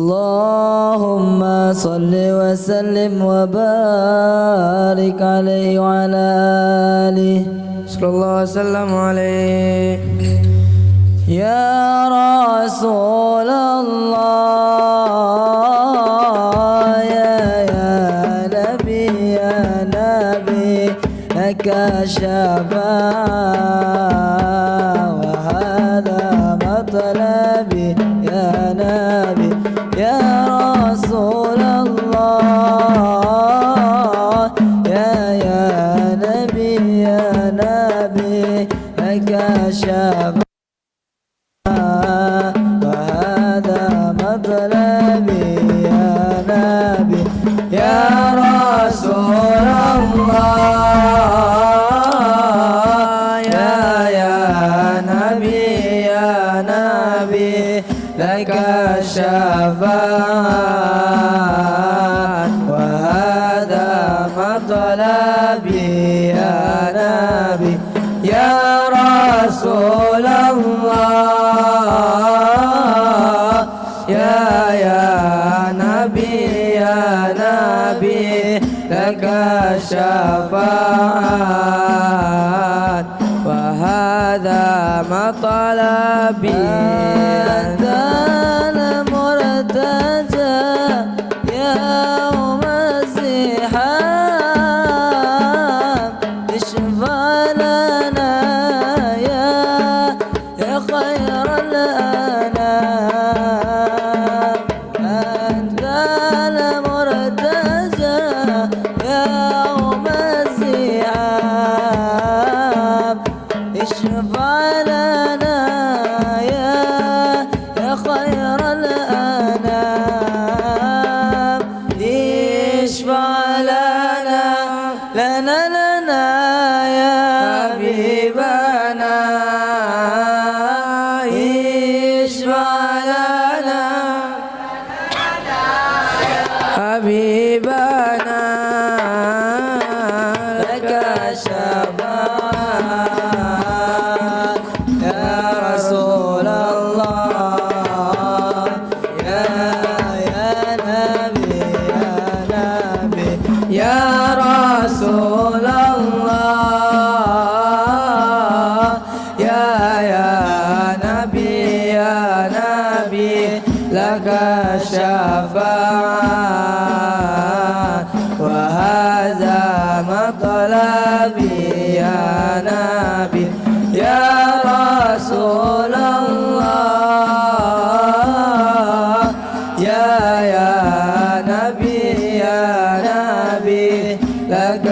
اللهم صل وسلم وبارك عليه وعلى آله صلى الله وسلم عليه. يا رسول الله يا نبي لك شفاعة وهذا مطلبي يا نبي يا رسول الله يا نبي لك شفاعة وهذا مطلبي يا نبي يا رسول الله يا نبي لك شفاعة وهذا مطلبي يا نبي يا رسول الله يا نبي لك شفاعة وهذا مطلبي أنت المرتجى يوم الزحام اشفع لنا يا خير الأنام أنت المرتجى يوم الزحام اشفع لنا يا خير الأنام اشفع لنا يا حبيبنا اشفع لنا حبيبنا لك شفاعة يا رسول الله يا نبي يا رسول الله يا نبي لك شفاعة وهذا مطلبي يا نبي يا رسول الله يا نبي لك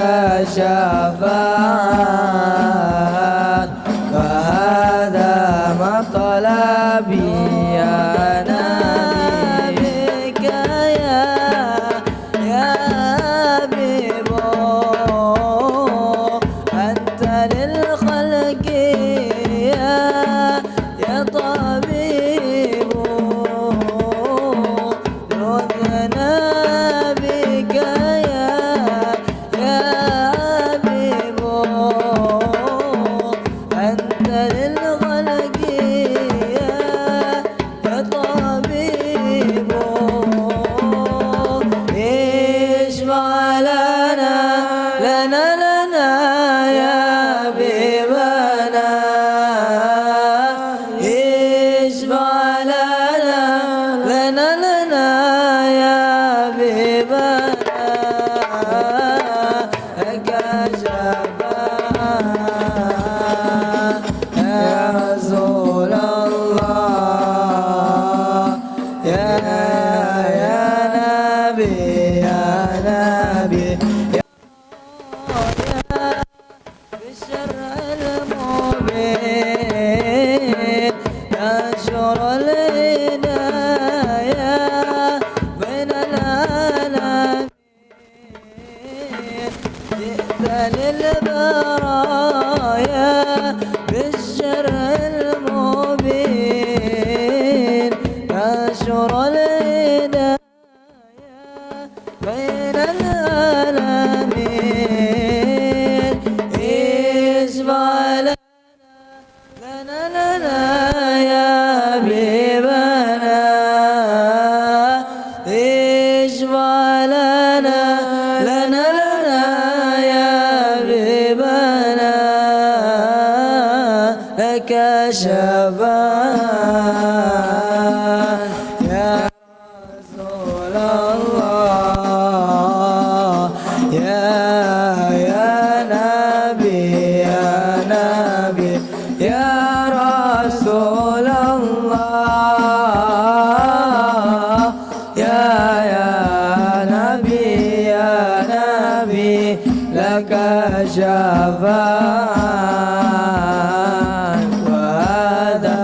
شفاعة وهذا مطلبي يا نبي بك يا حبيبو أنت للخلق يا طبيب نذنا بك يا حبيب أنت للخلق يا طبيب اشفع لنا يا حبيبنا اشفع لنا يا حبيبنا لك شفاعة يا رسول الله يا نبي بالشرع المبين نشر العناية بين العالمين جئت للبرايا بالشرع لك شبان يا رسول الله يا نبي يا رسول الله يا نبي لك شفاعة وهذا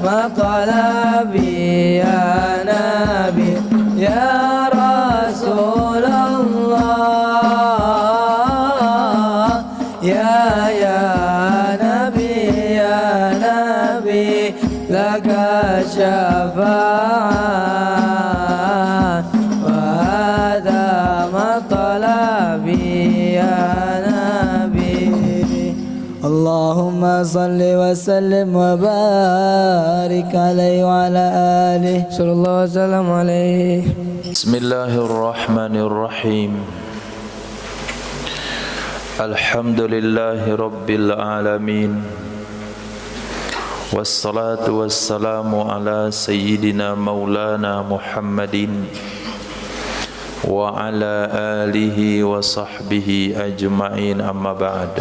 مطلبي يا نبي يا رسول الله يا نبي لك شفاعة وهذا مطلبي يا نبي اللهم صل وسلم وبارك عليه وعلى آله صلى الله وسلم عليه. Bismillahirrahmanirrahim. Alhamdulillahi Rabbil Alamin. Wassalatu wassalamu ala Sayyidina Maulana Muhammadin wa ala alihi wa sahbihi ajma'in, amma ba'd.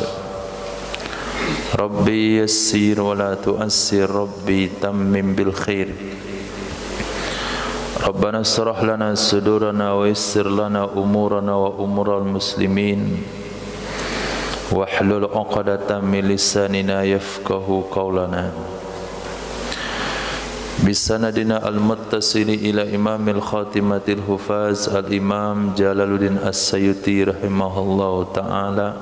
Rabbi yassir wa la tu'assir, Rabbi tammim bil khair. Rabbana asrah lana sudurana wa yassir lana umurana wa umural muslimin wahlul 'uqdatam min lisanina yafqahu qawlana. Bisanadina al-muttasili ila imamil khatimatil hufaz al-imam Jalaluddin As-Sayuti rahimahullahu ta'ala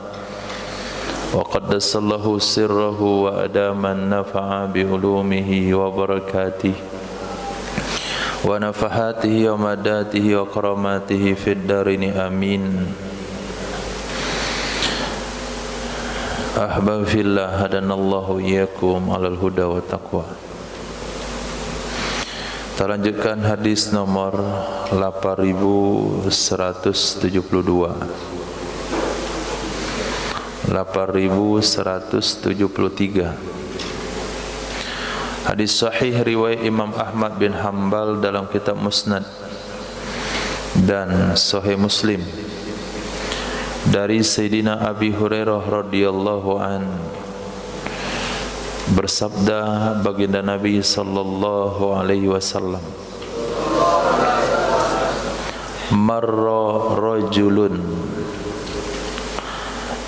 wa qaddasallahu sirrahu wa adaman nafa'a bi ulumihi wa barakatihi wa nafahatihi wa madatihi wa karamatihi fid darini amin. Ahbab fillah, hadanallahu iyyakum alal huda wa taqwa. Kita lanjutkan hadis nomor 8172. 8173. Hadis sahih riwayat Imam Ahmad bin Hanbal dalam kitab Musnad dan Sahih Muslim dari Sayyidina Abi Hurairah radhiyallahu an, bersabda baginda Nabi sallallahu alaihi wasallam, marra rajulun,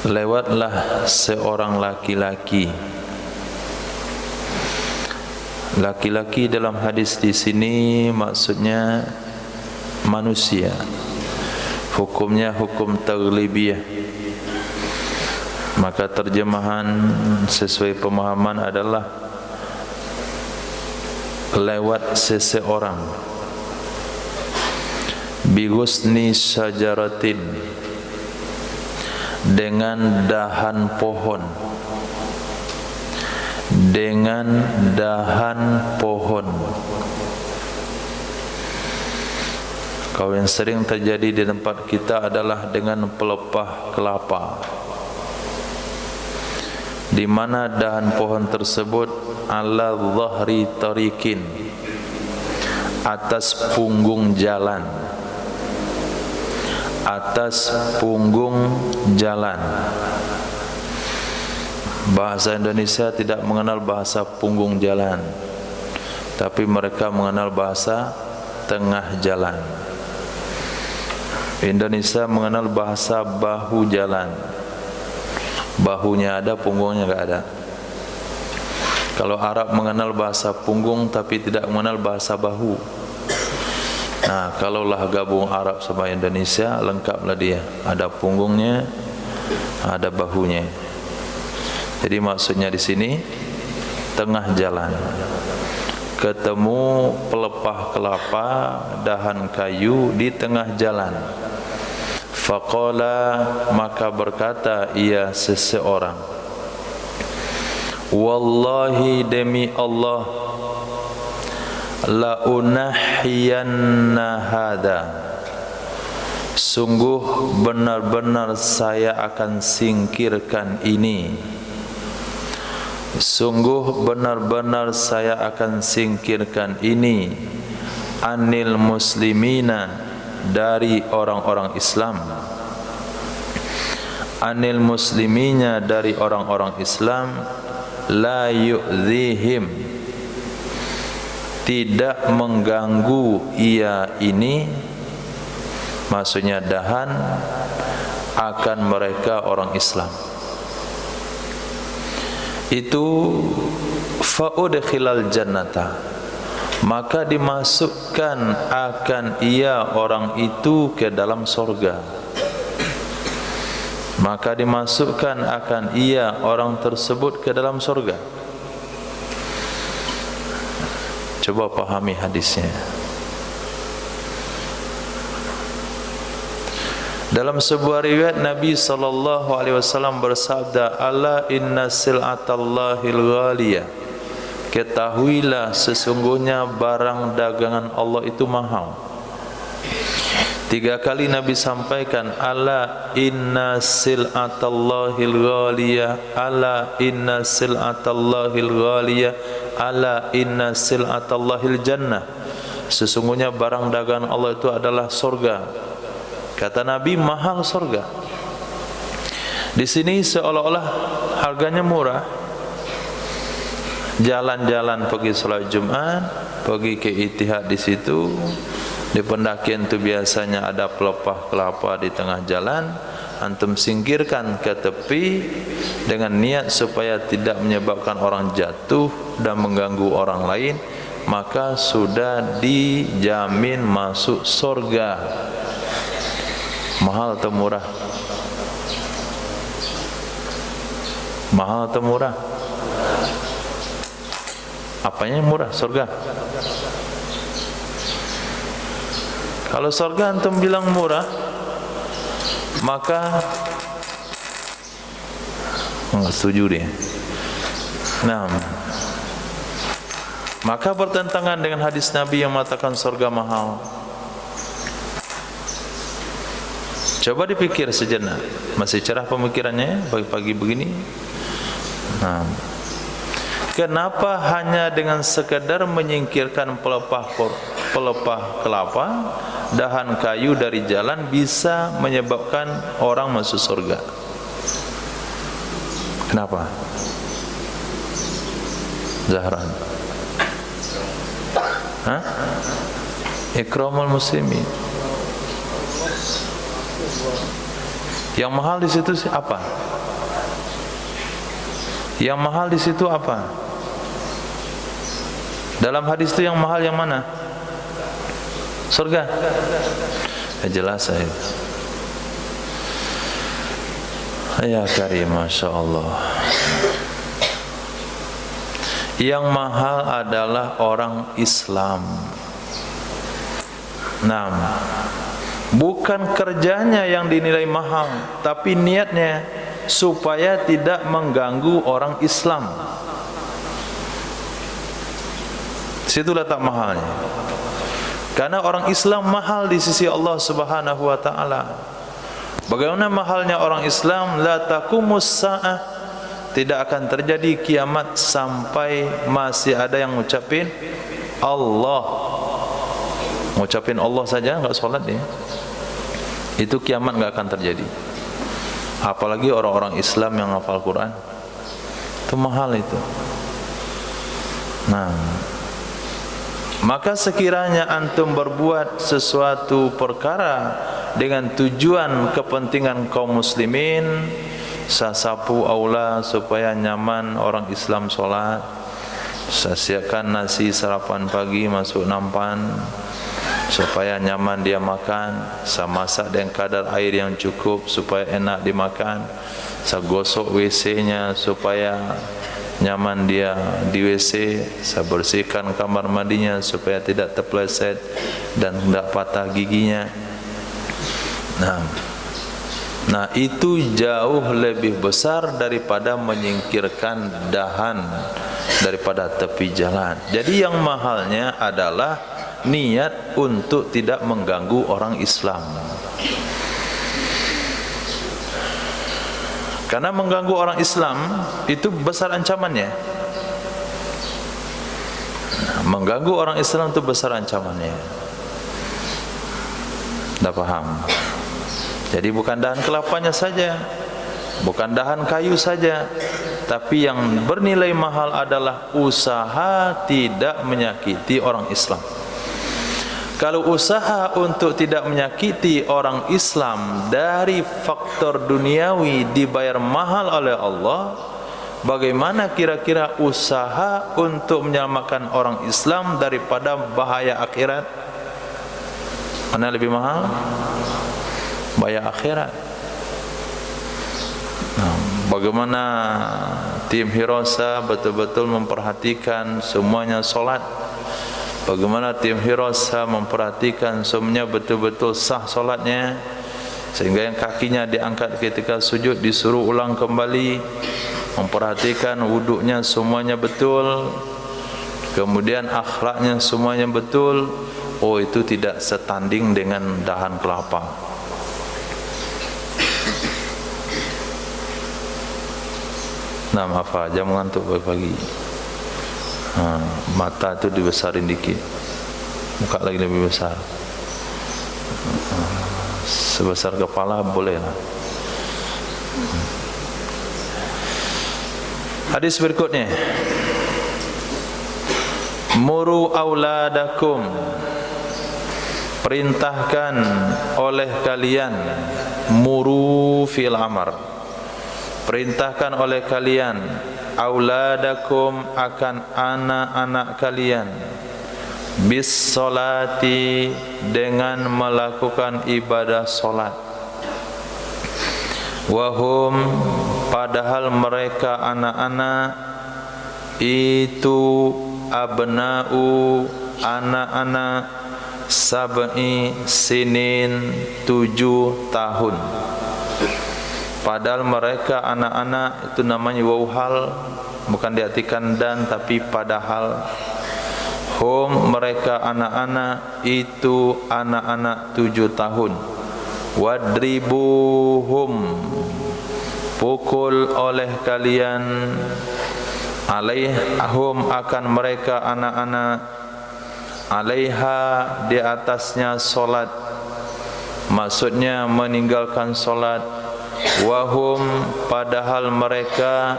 lewatlah seorang laki-laki. Laki-laki dalam hadis di sini maksudnya manusia. Hukumnya hukum taglibiyah. Maka terjemahan sesuai pemahaman adalah lewat seseorang. Bi ghusni syajaratin, dengan dahan pohon. Dengan dahan pohon. Kau yang sering terjadi di tempat kita adalah dengan pelepah kelapa, di mana dahan pohon tersebut ala dhahri tariqin, atas punggung jalan, atas punggung jalan. Bahasa Indonesia tidak mengenal bahasa punggung jalan, tapi mereka mengenal bahasa tengah jalan. Indonesia mengenal bahasa bahu jalan. Bahunya ada, punggungnya enggak ada. Kalau Arab mengenal bahasa punggung tapi tidak mengenal bahasa bahu. Nah, kalaulah gabung Arab sama Indonesia, lengkaplah dia. Ada punggungnya, ada bahunya. Jadi maksudnya di sini tengah jalan. Ketemu pelepah kelapa, dahan kayu di tengah jalan. Faqala, maka berkata ia seseorang, wallahi demi Allah, la unahhiyanna hada, sungguh benar-benar saya akan singkirkan ini. sungguh benar-benar saya akan singkirkan ini anil muslimina, dari orang-orang Islam, anil musliminya, dari orang-orang Islam, la yu'dhihim, tidak mengganggu ia ini, maksudnya dahan akan mereka orang Islam. Itu fa'udkhilal jannata, maka dimasukkan akan ia orang itu ke dalam surga. Maka dimasukkan akan ia orang tersebut ke dalam surga. Coba pahami hadisnya. Dalam sebuah riwayat Nabi SAW bersabda, ala inna sil'atallahil ghaliyah, ketahuilah sesungguhnya barang dagangan Allah itu mahal. 3 kali Nabi sampaikan, ala inna sil'atallahil ghaliyah, ala inna sil'atallahil ghaliyah, ala inna sil'atallahil jannah, sesungguhnya barang dagangan Allah itu adalah surga. Kata Nabi, mahal surga. Di sini seolah-olah harganya murah. Jalan-jalan pergi salat Jumat, pergi ke Ittihad di situ. Di pendakian itu biasanya ada pelepah kelapa di tengah jalan. Antum singkirkan ke tepi dengan niat supaya tidak menyebabkan orang jatuh dan mengganggu orang lain, maka sudah dijamin masuk surga. Mahal atau murah? Mahal atau murah? Apanya yang murah? Surga. Kalau surga antum bilang murah, maka enggak setuju dia. Nah, maka bertentangan dengan hadis Nabi yang mengatakan surga mahal. Coba dipikir sejenak. Masih cerah pemikirannya pagi-pagi begini? Nah, kenapa hanya dengan sekadar menyingkirkan pelepah kelapa, dahan kayu dari jalan bisa menyebabkan orang masuk surga? Kenapa? Zahran? Hah? Ikramul muslimin. Yang mahal di situ apa? Yang mahal di situ apa? Dalam hadis itu yang mahal yang mana? Surga. Jelas saya. Ya karim, masya Allah. Yang mahal adalah orang Islam. Nah, bukan kerjanya yang dinilai mahal, tapi niatnya supaya tidak mengganggu orang Islam. Situ letak mahalnya. Karena orang Islam mahal di sisi Allah Subhanahu wa taala. Bagaimana mahalnya orang Islam? La taqumus saah, tidak akan terjadi kiamat sampai masih ada yang ngucapin Allah. Ngucapin Allah saja enggak salat dia. Itu kiamat enggak akan terjadi. Apalagi orang-orang Islam yang hafal Quran. Itu mahal itu. Nah, maka sekiranya antum berbuat sesuatu perkara dengan tujuan kepentingan kaum muslimin, sasapu aula supaya nyaman orang Islam solat, saya siapkan nasi sarapan pagi masuk nampan supaya nyaman dia makan, saya masak dengan kadar air yang cukup supaya enak dimakan, saya gosok WC-nya supaya nyaman dia di WC, saya bersihkan kamar mandinya supaya tidak terpeleset dan tidak patah giginya. Nah, itu jauh lebih besar daripada menyingkirkan dahan daripada tepi jalan. Jadi yang mahalnya adalah niat untuk tidak mengganggu orang Islam. Karena mengganggu orang Islam itu besar ancamannya. Mengganggu orang Islam itu besar ancamannya. Dah faham? Jadi bukan dahan kelapanya saja, bukan dahan kayu saja, tapi yang bernilai mahal adalah usaha tidak menyakiti orang Islam. Kalau usaha untuk tidak menyakiti orang Islam dari faktor duniawi dibayar mahal oleh Allah, bagaimana kira-kira usaha untuk menyelamatkan orang Islam daripada bahaya akhirat? Mana lebih mahal? Bahaya akhirat. Nah, bagaimana tim Hirosa betul-betul memperhatikan semuanya solat? Bagaimana tim Hirosa memperhatikan semuanya betul-betul sah solatnya, sehingga yang kakinya diangkat ketika sujud disuruh ulang kembali, memperhatikan wuduknya semuanya betul, kemudian akhlaknya semuanya betul. Oh, itu tidak setanding dengan dahan kelapa. Nah, apa? Jangan ngantuk pagi-pagi. Mata itu dibesarin dikit, muka lagi lebih besar, sebesar kepala boleh lah. Hadis berikutnya, muru auladakum, perintahkan oleh kalian, muru fil amar, perintahkan oleh kalian, auladakum akan anak-anak kalian, bis solati, dengan melakukan ibadah solat, wahum, padahal mereka anak-anak itu abna'u, anak-anak sab'i sinin, 7 tahun. Padahal mereka anak-anak, itu namanya wauhal, bukan diartikan dan, tapi padahal. Hum, mereka anak-anak itu anak-anak 7 tahun. Wadribuhum, pukul oleh kalian, alaihum, akan mereka anak-anak, alaiha, di atasnya solat, maksudnya meninggalkan solat. Wahum, padahal mereka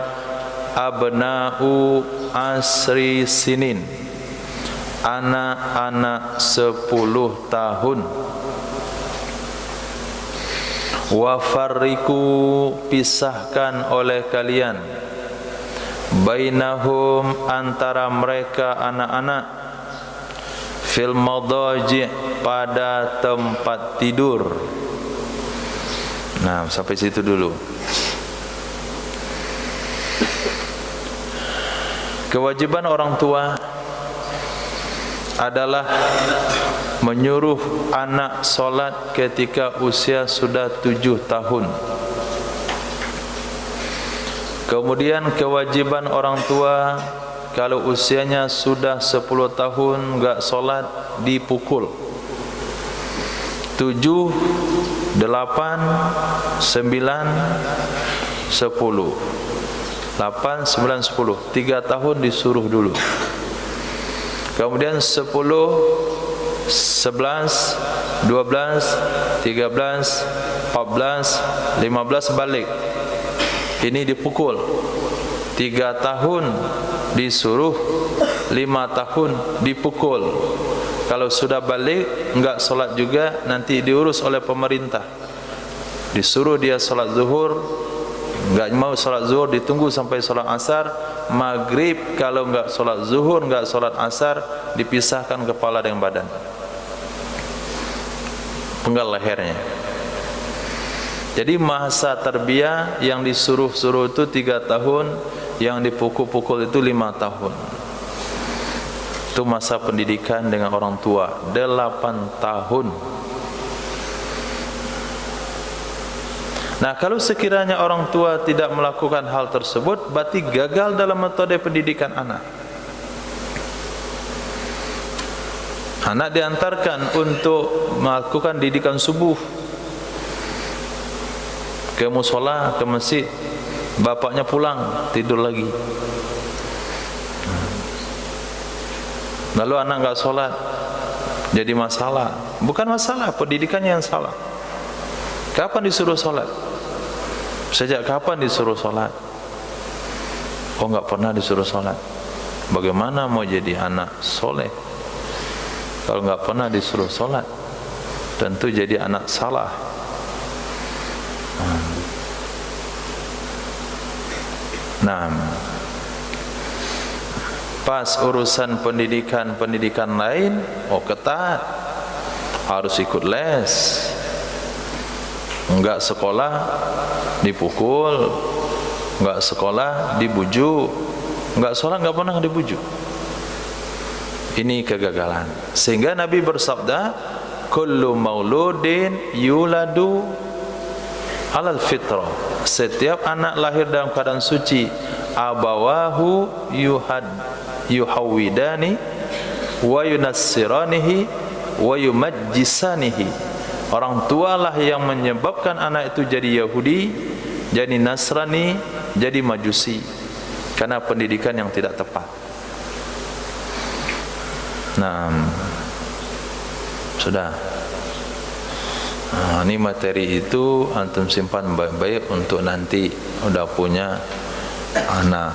abna'u asri sinin, anak-anak 10 tahun. Wafarriku, pisahkan oleh kalian, bainahum, antara mereka anak-anak, fil madaji', pada tempat tidur. Nah, sampai situ dulu. Kewajiban orang tua adalah menyuruh anak solat ketika usia sudah 7 tahun. Kemudian kewajiban orang tua kalau usianya sudah 10 tahun enggak solat, dipukul. 7, 8, 9, 10. 8, 9, 10. 3 tahun disuruh dulu. Kemudian 10, 11, 12, 13, 14, 15 balik. Ini dipukul. 3 tahun disuruh, 5 tahun dipukul. Kalau sudah balik, enggak solat juga, nanti diurus oleh pemerintah. Disuruh dia solat zuhur, enggak mau solat zuhur, ditunggu sampai solat asar. Maghrib kalau enggak solat zuhur, enggak solat asar, dipisahkan kepala dengan badan, penggal lehernya. Jadi masa tarbiyah yang disuruh-suruh itu 3 tahun, yang dipukul-pukul itu 5 tahun. Itu masa pendidikan dengan orang tua, 8 tahun. Nah, kalau sekiranya orang tua tidak melakukan hal tersebut, berarti gagal dalam metode pendidikan anak. Anak diantarkan untuk melakukan didikan subuh, ke musola, ke masjid, bapaknya pulang tidur lagi. Lalu anak enggak sholat, jadi masalah. Bukan masalah, pendidikannya yang salah. Kapan disuruh sholat? Sejak kapan disuruh sholat? Oh, enggak pernah disuruh sholat. Bagaimana mau jadi anak soleh kalau enggak pernah disuruh sholat? Tentu jadi anak salah. Nah, pas urusan pendidikan lain, oh ketat, harus ikut les, enggak sekolah dipukul, enggak sekolah dibujuk, enggak sholat enggak pernah dibujuk. Ini kegagalan. Sehingga Nabi bersabda, kullu mauludin yuladu alal fitrah. Setiap anak lahir dalam keadaan suci, abawahu yuhawidani wa yunassiranihi wa yumajjisanihi. Orang tualah yang menyebabkan anak itu jadi Yahudi, jadi Nasrani, jadi Majusi, karena pendidikan yang tidak tepat. Nah, sudah. Nah, ini materi itu antum simpan baik-baik untuk nanti udah punya anak.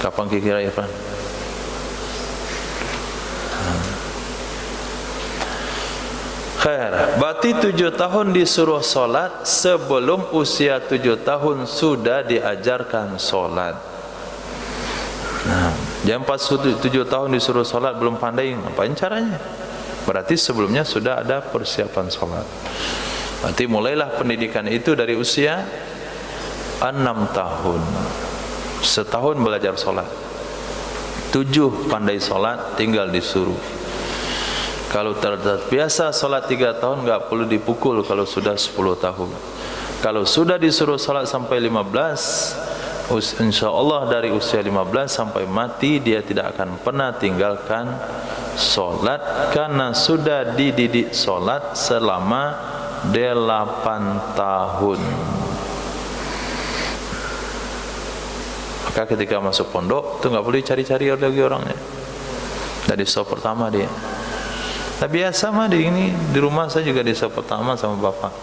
Kapan kira-kira Irfan? Khair. Berarti 7 tahun disuruh solat, sebelum usia 7 tahun sudah diajarkan solat. Nah, jangan pas 7 tahun disuruh solat belum pandai, ngapain caranya? Berarti sebelumnya sudah ada persiapan sholat. Berarti mulailah pendidikan itu dari usia 6 tahun. Setahun belajar sholat, 7 pandai sholat, tinggal disuruh. Kalau terbiasa sholat 3 tahun, nggak perlu dipukul kalau sudah 10 tahun. Kalau sudah disuruh sholat sampai 15, insya Allah dari usia 15 sampai mati dia tidak akan pernah tinggalkan solat, karena sudah dididik solat selama 8 tahun. Maka ketika masuk pondok itu nggak boleh cari-cari lagi orangnya. Dari sop pertama dia. Nah, biasa mah di rumah saya juga di sop pertama sama bapak.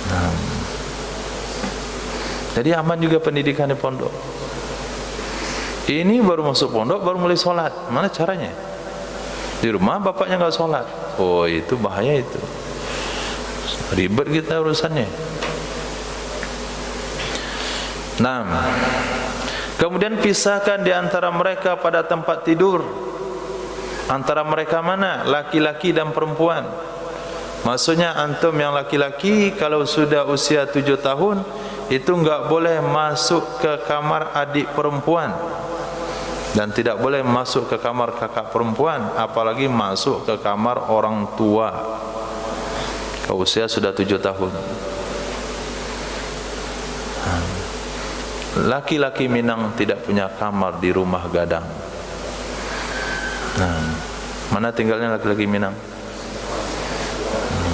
Nah, jadi aman juga pendidikan di pondok. Ini baru masuk pondok baru mulai solat, mana caranya? Di rumah bapaknya nggak sholat, oh itu bahaya, itu ribet kita urusannya. Nah, kemudian pisahkan di antara mereka pada tempat tidur. Antara mereka mana? Laki-laki dan perempuan. Maksudnya antum yang laki-laki kalau sudah usia 7 tahun itu nggak boleh masuk ke kamar adik perempuan. Dan tidak boleh masuk ke kamar kakak perempuan, apalagi masuk ke kamar orang tua kalau usia sudah 7 tahun. Laki-laki Minang tidak punya kamar di rumah gadang. Nah, mana tinggalnya laki-laki Minang?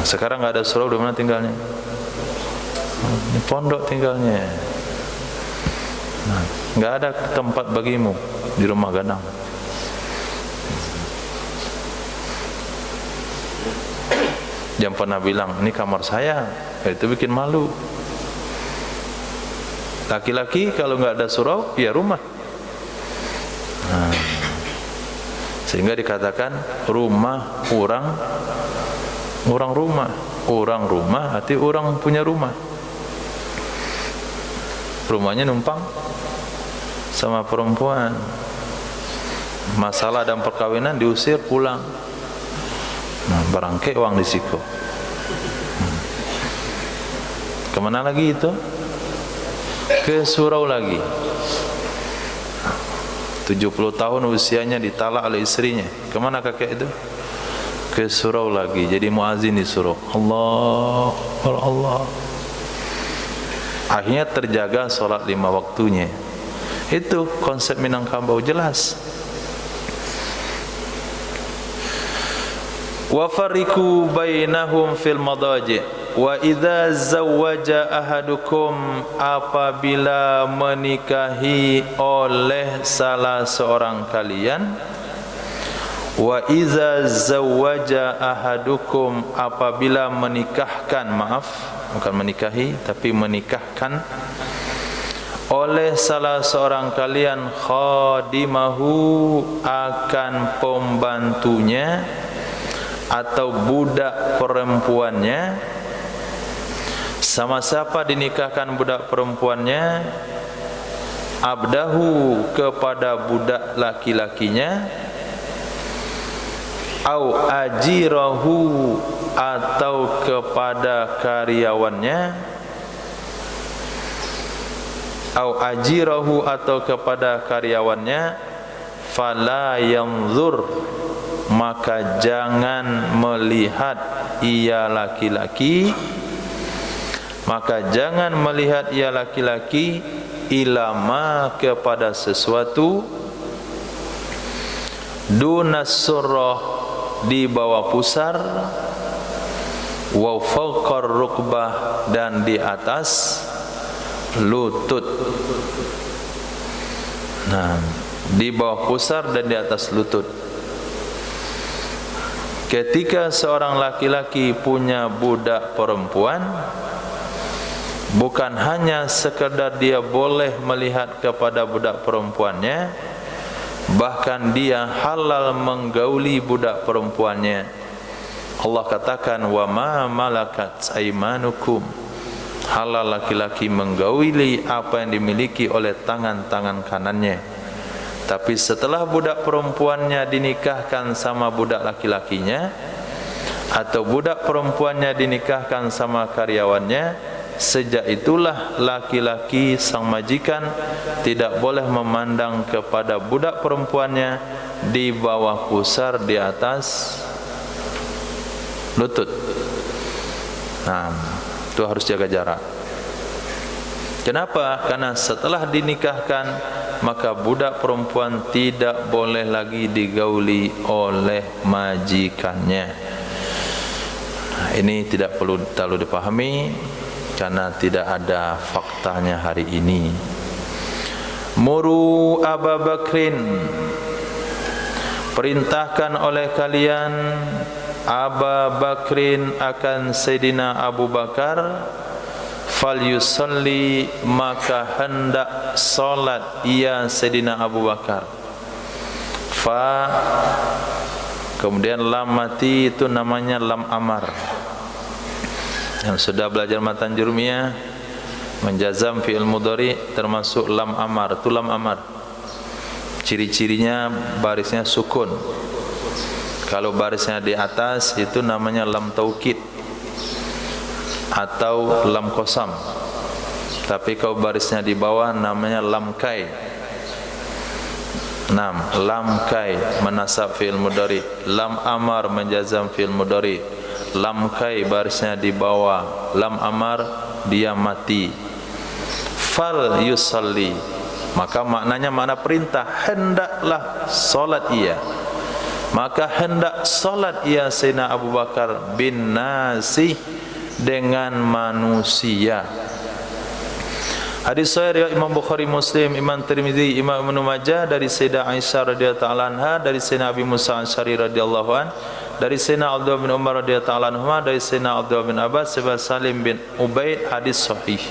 Sekarang nggak ada surau, di mana tinggalnya? Di pondok tinggalnya. Nah, nggak ada tempat bagimu di rumah gadang. Jangan pernah bilang ini kamar saya, itu bikin malu. Laki-laki kalau nggak ada surau, ya rumah. Nah, sehingga dikatakan rumah orang rumah, arti orang punya rumah. Rumahnya numpang sama perempuan. Masalah dan perkawinan diusir pulang. Nah, barangke uang disiko. Kemana lagi itu? Ke surau lagi. 70 tahun usianya ditalak oleh istrinya. Kemana kakek itu? Ke surau lagi. Jadi muazin di surau. Allah. Akhirnya terjaga sholat 5 waktunya. Itu konsep Minangkabau jelas. Wa fariqu bainahum fil madaji'. wa idza zawwaja ahadukum, apabila menikahi oleh salah seorang kalian, wa idza zawwaja ahadukum, apabila menikahkan, maaf, bukan menikahi tapi menikahkan oleh salah seorang kalian khadimahu, akan pembantunya atau budak perempuannya. Sama siapa dinikahkan budak perempuannya? Abdahu, kepada budak laki-lakinya, au ajirahu, atau kepada karyawannya, au ajirahu, atau kepada karyawannya, fala yanzur, maka jangan melihat ia laki-laki, maka jangan melihat ia laki-laki, ilama, kepada sesuatu, dunas surrah, di bawah pusar, wa fawqar rukbah, dan di atas lutut. Nah, di bawah pusar dan di atas lutut. Ketika seorang laki-laki punya budak perempuan, bukan hanya sekedar dia boleh melihat kepada budak perempuannya, bahkan dia halal menggauli budak perempuannya. Allah katakan, wa ma malakat aymanukum, halal laki-laki menggauli apa yang dimiliki oleh tangan-tangan kanannya. Tapi setelah budak perempuannya dinikahkan sama budak laki-lakinya, atau budak perempuannya dinikahkan sama karyawannya, sejak itulah laki-laki sang majikan tidak boleh memandang kepada budak perempuannya di bawah pusar, di atas lutut. Nah, itu harus jaga jarak. Kenapa? Karena setelah dinikahkan, maka budak perempuan tidak boleh lagi digauli oleh majikannya. Nah, ini tidak perlu terlalu dipahami karena tidak ada faktanya hari ini. Muru Abu Bakrin, perintahkan oleh kalian Abu Bakrin akan Sayyidina Abu Bakar, fal yusalli, maka hendak solat ia Sayyidina Abu Bakar. Fa, kemudian lam mati, itu namanya lam amar. Yang sudah belajar matan jurmiyah, menjazam fi'il mudhari termasuk lam amar. Itu lam amar, ciri-cirinya barisnya sukun. Kalau barisnya di atas itu namanya lam taukid atau lam qasam. Tapi kalau barisnya di bawah namanya lam kai. 6. Lam kai menasab fi'il mudhari, lam amar menjazam fi'il mudhari, lam kai barisnya di bawah, lam amar dia mati. Fal yusalli, maka maknanya makna perintah, hendaklah solat ia. Maka hendak solat ia Sayyidina Abu Bakar bin nasi, dengan manusia. Hadis sahih riwayat Imam Bukhari, Muslim, Imam Tirmizi, Imam Ibnu Majah dari Sayyidah Aisyah radhiyallahu anha, dari Sayyidina Abi Musa Asy'ari radhiyallahu an, dari Sayyidina Abdullah bin Umar radhiyallahu anhu, dari Sayyidina Abdullah bin Abbas, Sayyidina Salim bin Ubaid, hadis sahih.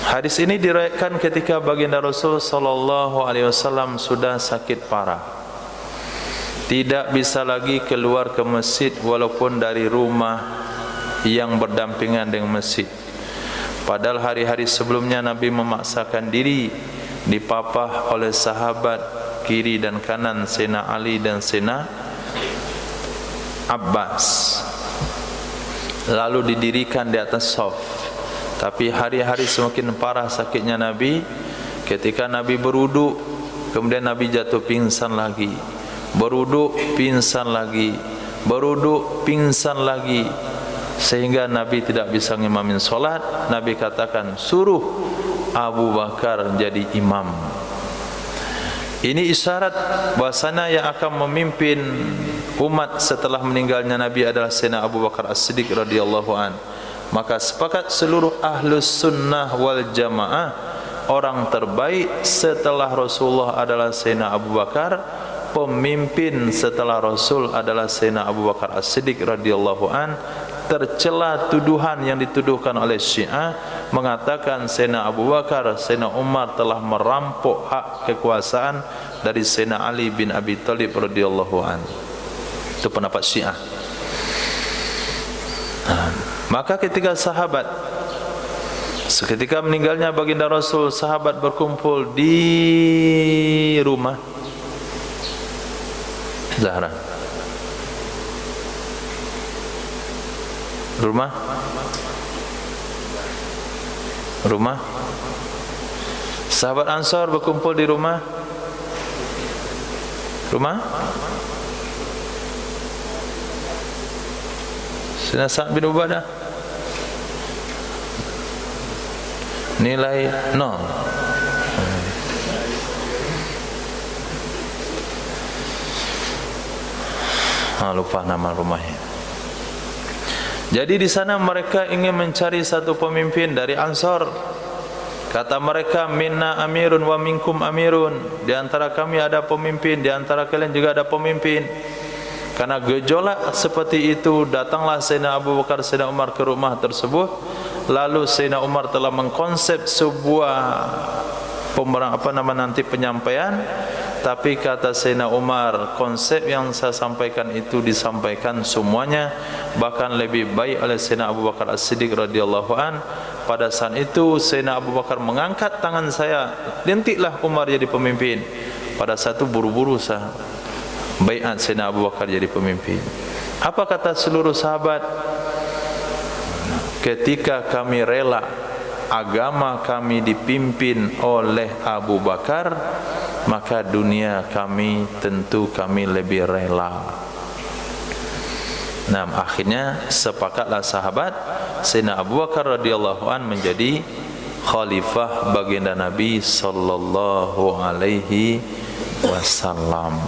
Hadis ini diriwayatkan ketika baginda Rasul sallallahu alaihi wasallam sudah sakit parah, tidak bisa lagi keluar ke masjid walaupun dari rumah yang berdampingan dengan masjid. Padahal hari-hari sebelumnya Nabi memaksakan diri dipapah oleh sahabat kiri dan kanan, Sayyidina Ali dan Sayyidina Abbas, lalu didirikan di atas shaf. Tapi hari-hari semakin parah sakitnya Nabi. Ketika Nabi berwudu, kemudian Nabi jatuh pingsan lagi, berwudu pingsan lagi, berwudu pingsan lagi, sehingga Nabi tidak bisa ngimamin solat. Nabi katakan, suruh Abu Bakar jadi imam. Ini isyarat bahwasanya yang akan memimpin umat setelah meninggalnya Nabi adalah Sayyidina Abu Bakar As-Siddiq radhiyallahu an. Maka sepakat seluruh ahlus sunnah wal jamaah, orang terbaik setelah Rasulullah adalah Sayyidina Abu Bakar, pemimpin setelah Rasul adalah Sayyidina Abu Bakar As-Siddiq radhiyallahu an. Tercela tuduhan yang dituduhkan oleh Syiah mengatakan Sayyidina Abu Bakar, Sayyidina Umar telah merampok hak kekuasaan dari Sayyidina Ali bin Abi Thalib radhiyallahu an. Itu pendapat Syiah. Maka ketika seketika meninggalnya baginda Rasul, sahabat berkumpul di rumah Zahra. Rumah sahabat Ansar berkumpul di rumah Sayyidina Sa'ad bin Ubadah. Nilai 0. Lupa nama rumahnya. Jadi di sana mereka ingin mencari satu pemimpin dari Ansar. Kata mereka, minna amirun wa minkum amirun. Di antara kami ada pemimpin, di antara kalian juga ada pemimpin. Karena gejolak seperti itu, datanglah Sayyidina Abu Bakar, Sayyidina Umar ke rumah tersebut. Lalu Sayyidina Umar telah mengkonsep sebuah penyampaian. Tapi kata Sayyidina Umar, konsep yang saya sampaikan itu disampaikan semuanya, bahkan lebih baik oleh Sayyidina Abu Bakar As-Siddiq radhiyallahu an. Pada saat itu Sayyidina Abu Bakar mengangkat tangan saya, "Lantiklah Umar jadi pemimpin." Pada saat itu buru-buru saya baiat Sayyidina Abu Bakar jadi pemimpin. Apa kata seluruh sahabat? Ketika kami rela agama kami dipimpin oleh Abu Bakar, maka dunia kami tentu kami lebih rela. Nah, akhirnya sepakatlah sahabat Sayyidina Abu Bakar radhiyallahu an menjadi khalifah baginda Nabi sallallahu alaihi wasallam.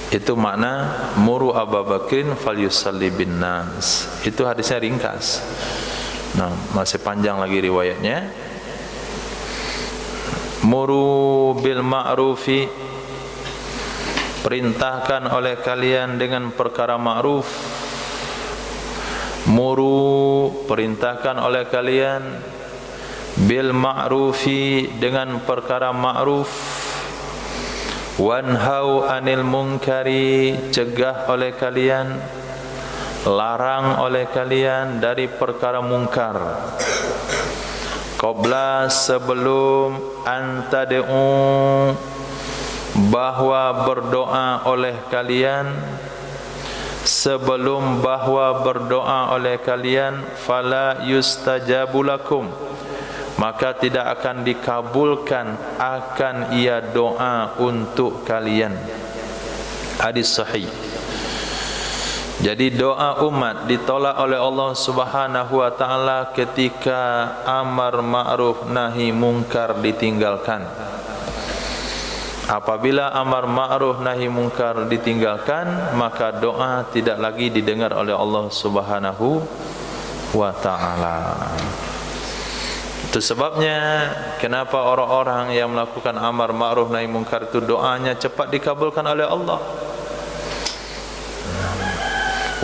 Itu makna muru Abu Bakrin falyusalli bin nas. Itu hadisnya ringkas. Nah, masih panjang lagi riwayatnya. Muru bil ma'rufi, perintahkan oleh kalian dengan perkara ma'ruf. Muru, perintahkan oleh kalian bil ma'rufi, dengan perkara ma'ruf. Wanhau anil munkari, cegah oleh kalian, larang oleh kalian dari perkara mungkar. Qabla, sebelum, antad'u, bahwa berdoa oleh kalian, sebelum bahwa berdoa oleh kalian, fala yustajabu lakum, maka tidak akan dikabulkan akan ia doa untuk kalian. Hadis sahih. Jadi doa umat ditolak oleh Allah Subhanahu wa taala ketika amar ma'ruf nahi mungkar ditinggalkan. Apabila amar ma'ruf nahi mungkar ditinggalkan, maka doa tidak lagi didengar oleh Allah Subhanahu wa taala. Itu sebabnya kenapa orang-orang yang melakukan amar ma'ruf nahi mungkar itu doanya cepat dikabulkan oleh Allah.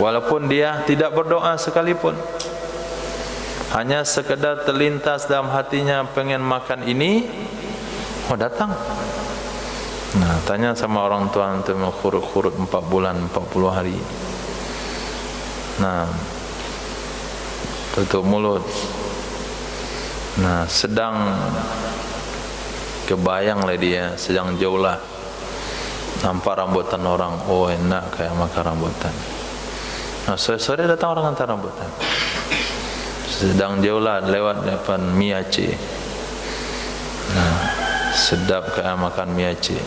Walaupun dia tidak berdoa sekalipun, hanya sekedar terlintas dalam hatinya pengen makan ini, datang. Nah, tanya sama orang tua untuk khurut-khurut 4 bulan 40 hari. Nah, tutup mulut. Nah, sedang kebayanglah dia, sedang jauh lah nampak rambutan orang, oh enak kayak makan rambutan. Nah, sore-sore datang orang hantar rambutan. Sedang jauh lah lewat depan mie Aceh. Nah, sedap kayak makan mie Aceh.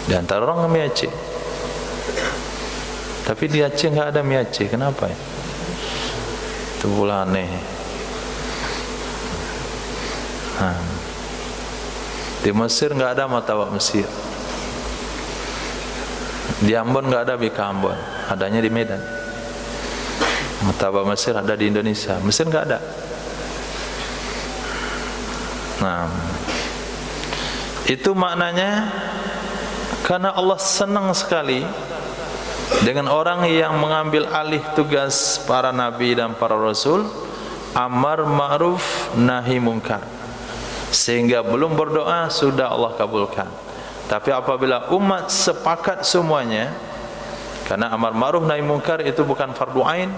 Di antara orang mie Aceh. Tapi di Aceh enggak ada mie Aceh. Kenapa ya? Itu pula aneh. Di Mesir enggak ada martabak Mesir. Di Ambon nggak ada BK Ambon, adanya di Medan. Martabak Mesir ada di Indonesia, Mesir nggak ada. Nah, itu maknanya karena Allah senang sekali dengan orang yang mengambil alih tugas para nabi dan para rasul, amar ma'ruf nahi munkar, sehingga belum berdoa sudah Allah kabulkan. Tapi apabila umat sepakat semuanya, karena amar ma'ruf nahi munkar itu bukan fardu ain,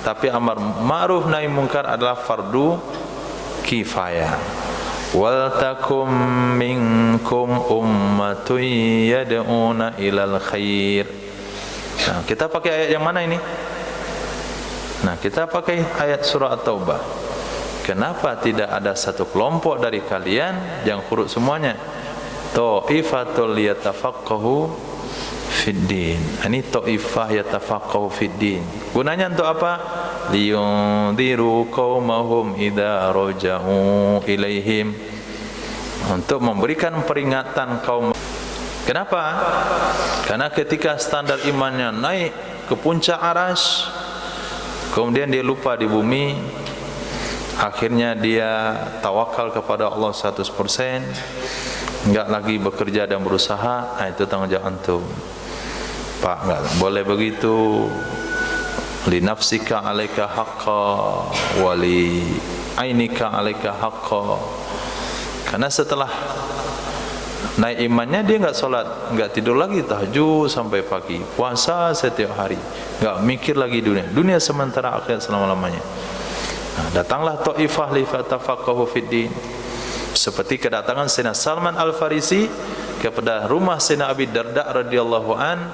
tapi amar ma'ruf nahi munkar adalah fardu kifayah. Wal takum minkum ummatun yad'una ilal khair. Nah, kita pakai ayat yang mana ini? Nah, kita pakai ayat surah At-Taubah. Kenapa tidak ada satu kelompok dari kalian yang huruf semuanya? Ta'ifatul yatafaqahu fiddin. Ini ta'ifah yatafaqahu fiddin. Gunanya untuk apa? Liyundiru qaumahum idza raja'u ilaihim. Untuk memberikan peringatan kaum. Kenapa? Karena ketika standar imannya naik ke puncak aras, kemudian dia lupa di bumi, akhirnya dia tawakal kepada Allah 100%, enggak lagi bekerja dan berusaha. Itu tanggung jawab antum. Pak, enggak boleh begitu. Li nafsika 'alaika haqqan wa li ainika 'alaika haqqan. Karena setelah naik imannya dia enggak salat, enggak tidur lagi, tahajud sampai pagi, puasa setiap hari, enggak mikir lagi dunia sementara, akhirat selama-lamanya. Nah, datanglah ta'ifah li fatafaqahu fiddin, seperti kedatangan Sayyidina Salman Al-Farisi kepada rumah Sayyidina Abi Darda radhiyallahu an,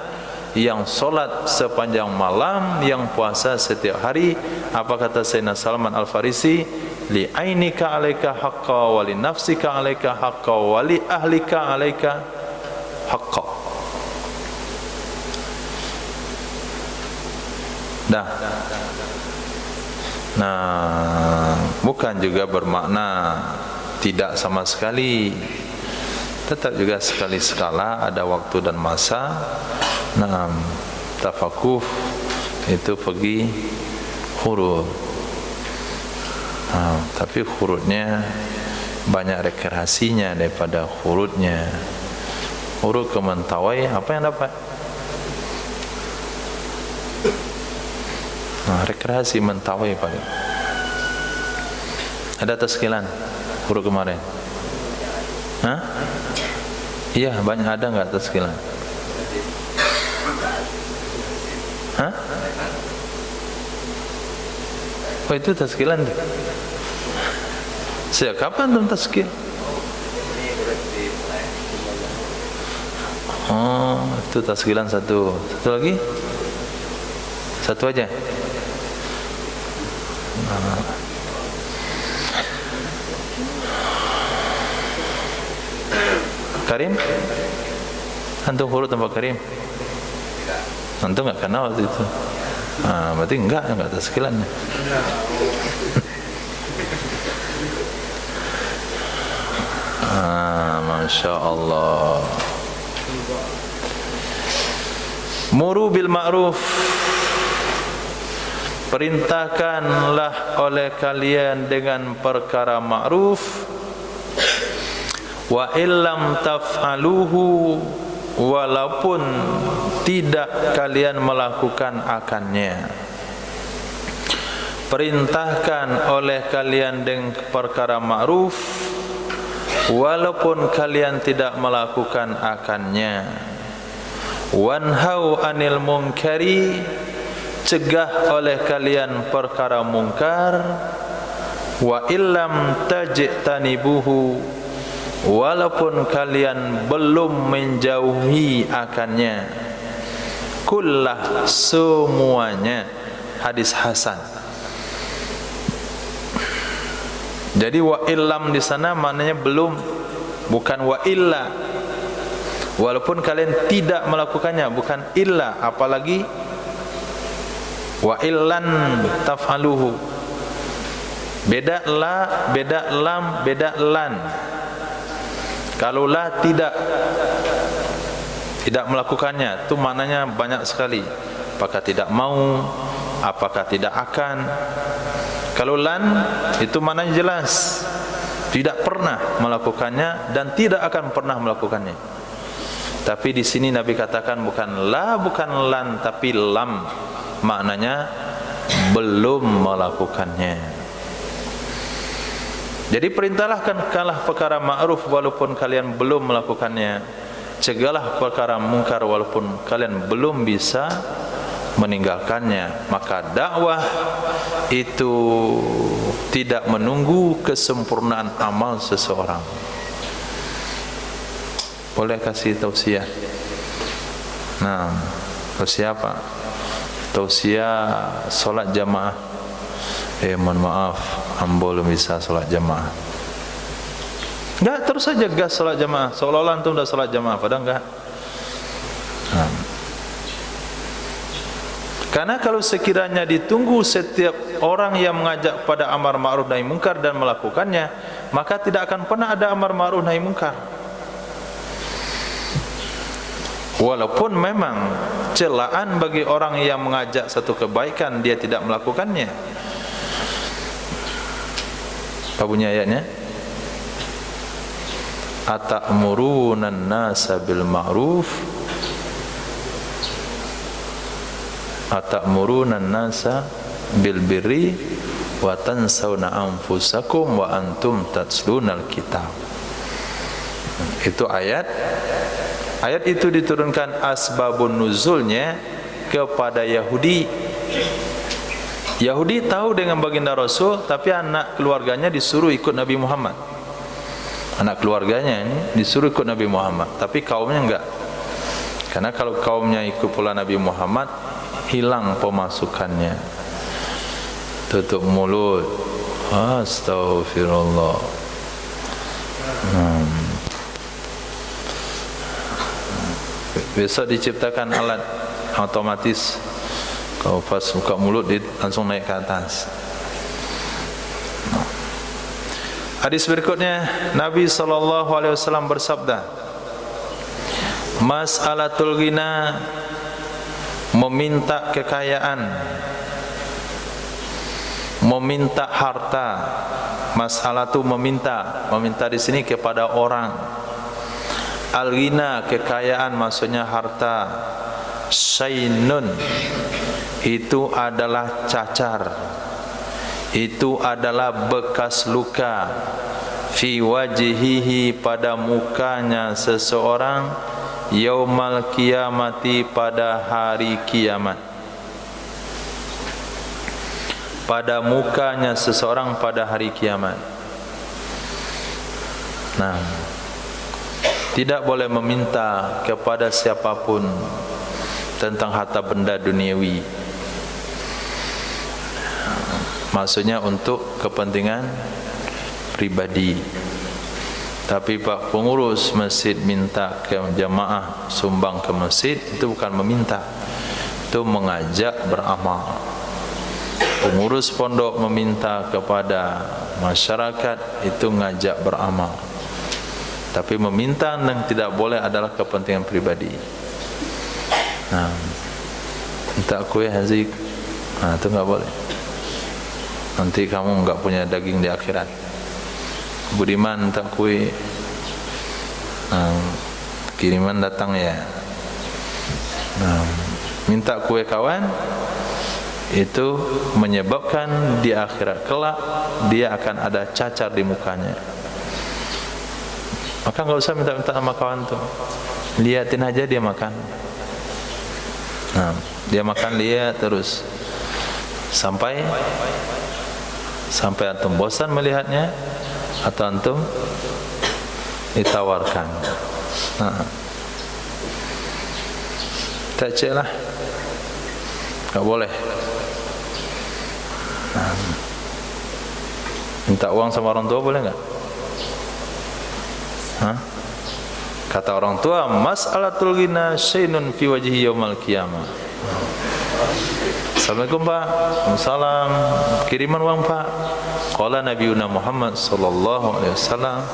yang solat sepanjang malam, yang puasa setiap hari. Apa kata Sayyidina Salman Al-Farisi? Li ainika 'alaika haqqan wa li nafsika 'alaika haqqan wa li ahlika 'alaika haqqan. Nah, bukan juga bermakna tidak sama sekali. Tetap juga sekali sekala ada waktu dan masa. Nah, tafakuh itu pergi huruf. Nah, tapi hurufnya banyak rekreasinya daripada hurufnya. Huruf ke Mentawai, apa yang dapat? Nah, rekreasi Mentawai paling. Ada tazkilan huruf kemarin? Hah? Iya, banyak. Ada enggak tazkilan? Hah? Oh, itu tazkilan. Sejak kapan tuh tazkil? Oh, itu tazkilan satu. Satu lagi? Satu aja. Nah. Karim? Antum huruf tanpa Karim? Antum enggak kenal waktu itu. Nah, berarti enggak tazkilannya. Masya Allah. Muru bil ma'ruf, perintahkanlah oleh kalian dengan perkara ma'ruf. Wa illam taf'aluhu, walaupun tidak kalian melakukan akannya. Perintahkan oleh kalian dengan perkara ma'ruf, walaupun kalian tidak melakukan akannya. Wanhau anil munkari, cegah oleh kalian perkara mungkar. Wa illam tajtanibuhu, walaupun kalian belum menjauhi akannya. Kullah, semuanya. Hadis hasan. Jadi wa illam di sana maknanya belum, bukan wa illa. Walaupun kalian tidak melakukannya, bukan illa, apalagi wa illan taf'aluhu. Beda la, beda lam, beda lan. Kalau la tidak Tidak melakukannya, itu maknanya banyak sekali. Apakah tidak mau, apakah tidak akan. Kalau lan, itu maknanya jelas, tidak pernah melakukannya dan tidak akan pernah melakukannya. Tapi di sini Nabi katakan bukan la, bukan lan, tapi lam, maknanya belum melakukannya. Jadi perintahkanlah perkara ma'ruf walaupun kalian belum melakukannya. Cegahlah perkara mungkar walaupun kalian belum bisa meninggalkannya. Maka dakwah itu tidak menunggu kesempurnaan amal seseorang. Boleh kasih tausiah? Nah, tausiah apa? Tausiah solat jamaah. Mohon maaf, ambo belum bisa solat jamaah. Enggak, terus saja gas solat jamaah, seolah-olah antum dah solat jamaah, padahal enggak. Karena kalau sekiranya ditunggu setiap orang yang mengajak pada amar ma'ruf nahi munkar dan melakukannya, maka tidak akan pernah ada amar ma'ruf nahi munkar. Walaupun memang celaan bagi orang yang mengajak satu kebaikan dia tidak melakukannya. Apa bunyi ayatnya? Atamuruna an-nasa bil ma'ruf, atamuruna an-nasa bil birri wa tansawna anfusakum wa antum tatlunal kitab. Itu ayat itu diturunkan asbabun nuzulnya kepada Yahudi. Yahudi tahu dengan baginda Rasul, tapi anak keluarganya disuruh ikut Nabi Muhammad. Anak keluarganya ini disuruh ikut Nabi Muhammad, tapi kaumnya enggak. Karena kalau kaumnya ikut pula Nabi Muhammad, hilang pemasukannya. Tutup mulut. Astaghfirullah. Besok diciptakan alat otomatis, kalau pas buka mulut dia langsung naik ke atas. Hadis berikutnya, Nabi SAW bersabda, mas'alatul ghina, meminta kekayaan, meminta harta. Masalah tu meminta di sini kepada orang. Al-ghina, kekayaan, maksudnya harta. Syainun, itu adalah cacar, itu adalah bekas luka. Fi wajhihi, pada mukanya seseorang. Yaumal kiamati, pada hari kiamat. Pada mukanya seseorang pada hari kiamat. Nah, tidak boleh meminta kepada siapapun tentang harta benda duniawi. Maksudnya untuk kepentingan pribadi. Tapi Pak pengurus masjid minta ke jamaah sumbang ke masjid, itu bukan meminta, itu mengajak beramal. Pengurus pondok meminta kepada masyarakat, itu ngajak beramal. Tapi meminta yang tidak boleh adalah kepentingan pribadi. Nah, minta kue Hazik, nah itu enggak boleh. Nanti kamu enggak punya daging di akhirat. Budiman minta kue, kiriman datang ya. Nah, minta kue kawan, itu menyebabkan di akhirat kelak dia akan ada cacar di mukanya. Maka enggak usah minta-minta sama kawan tu, liatin aja dia makan. Nah, dia makan, lihat terus sampai antum bosan melihatnya atau antum ditawarkan. Nah, tak cek lah, tak boleh. Nah, minta uang sama orang tua boleh enggak? Kata orang tua, mas'alatul ghina syainun fi wajhi yaumal qiyamah. Assalamualaikum Pak. Waalaikumsalam. Kiriman uang Pak. Qala Nabiuna Muhammad sallallahu alaihi wasallam.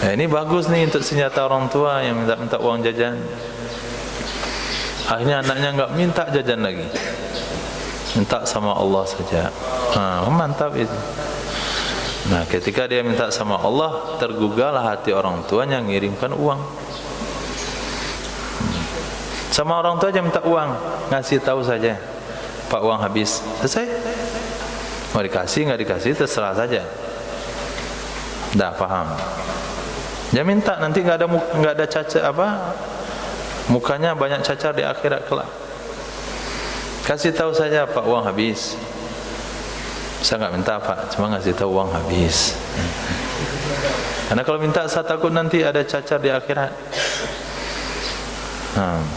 Ini bagus nih untuk senjata orang tua yang minta uang jajan. Akhirnya anaknya enggak minta jajan lagi, minta sama Allah saja. Mantap itu. Nah, ketika dia minta sama Allah, tergugahlah hati orang tuanya ngirimkan uang. Sama orang tua aja minta uang, ngasih tahu saja, Pak, uang habis, selesai. Mau dikasih nggak dikasih terserah saja. Dah paham. Dia minta nanti nggak ada cacat mukanya banyak cacar di akhirat kelak. Kasih tahu saja, Pak, uang habis. Saya nggak minta, Pak, cuma ngasih tahu uang habis. Karena kalau minta saya takut nanti ada cacar di akhirat.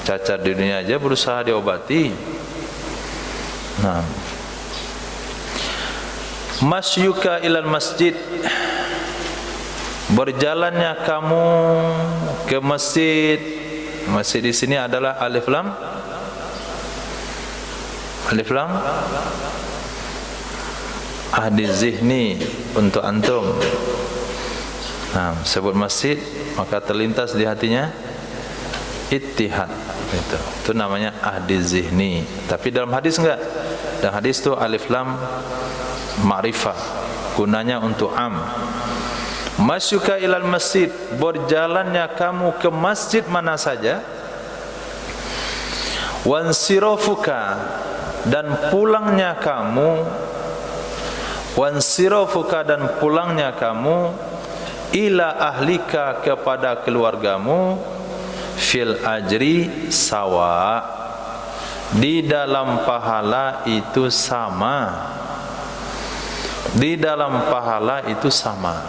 Cacar di dunia aja berusaha diobati. Masyuka ilal masjid, berjalannya kamu ke masjid. Masjid di sini adalah alif lam ahdi zihni untuk antum. Sebut masjid maka terlintas di hatinya ittihad, itu namanya ahdi zihni. Tapi dalam hadis enggak. Dalam hadis itu alif lam ma'rifah, gunanya untuk am. Masyuka ilal masjid, berjalannya kamu ke masjid mana saja. Wansirofuka, dan pulangnya kamu. Wansirofuka, dan pulangnya kamu. Ila ahlika, kepada keluargamu. Fil ajri sawa, di dalam pahala itu sama. Di dalam pahala itu sama.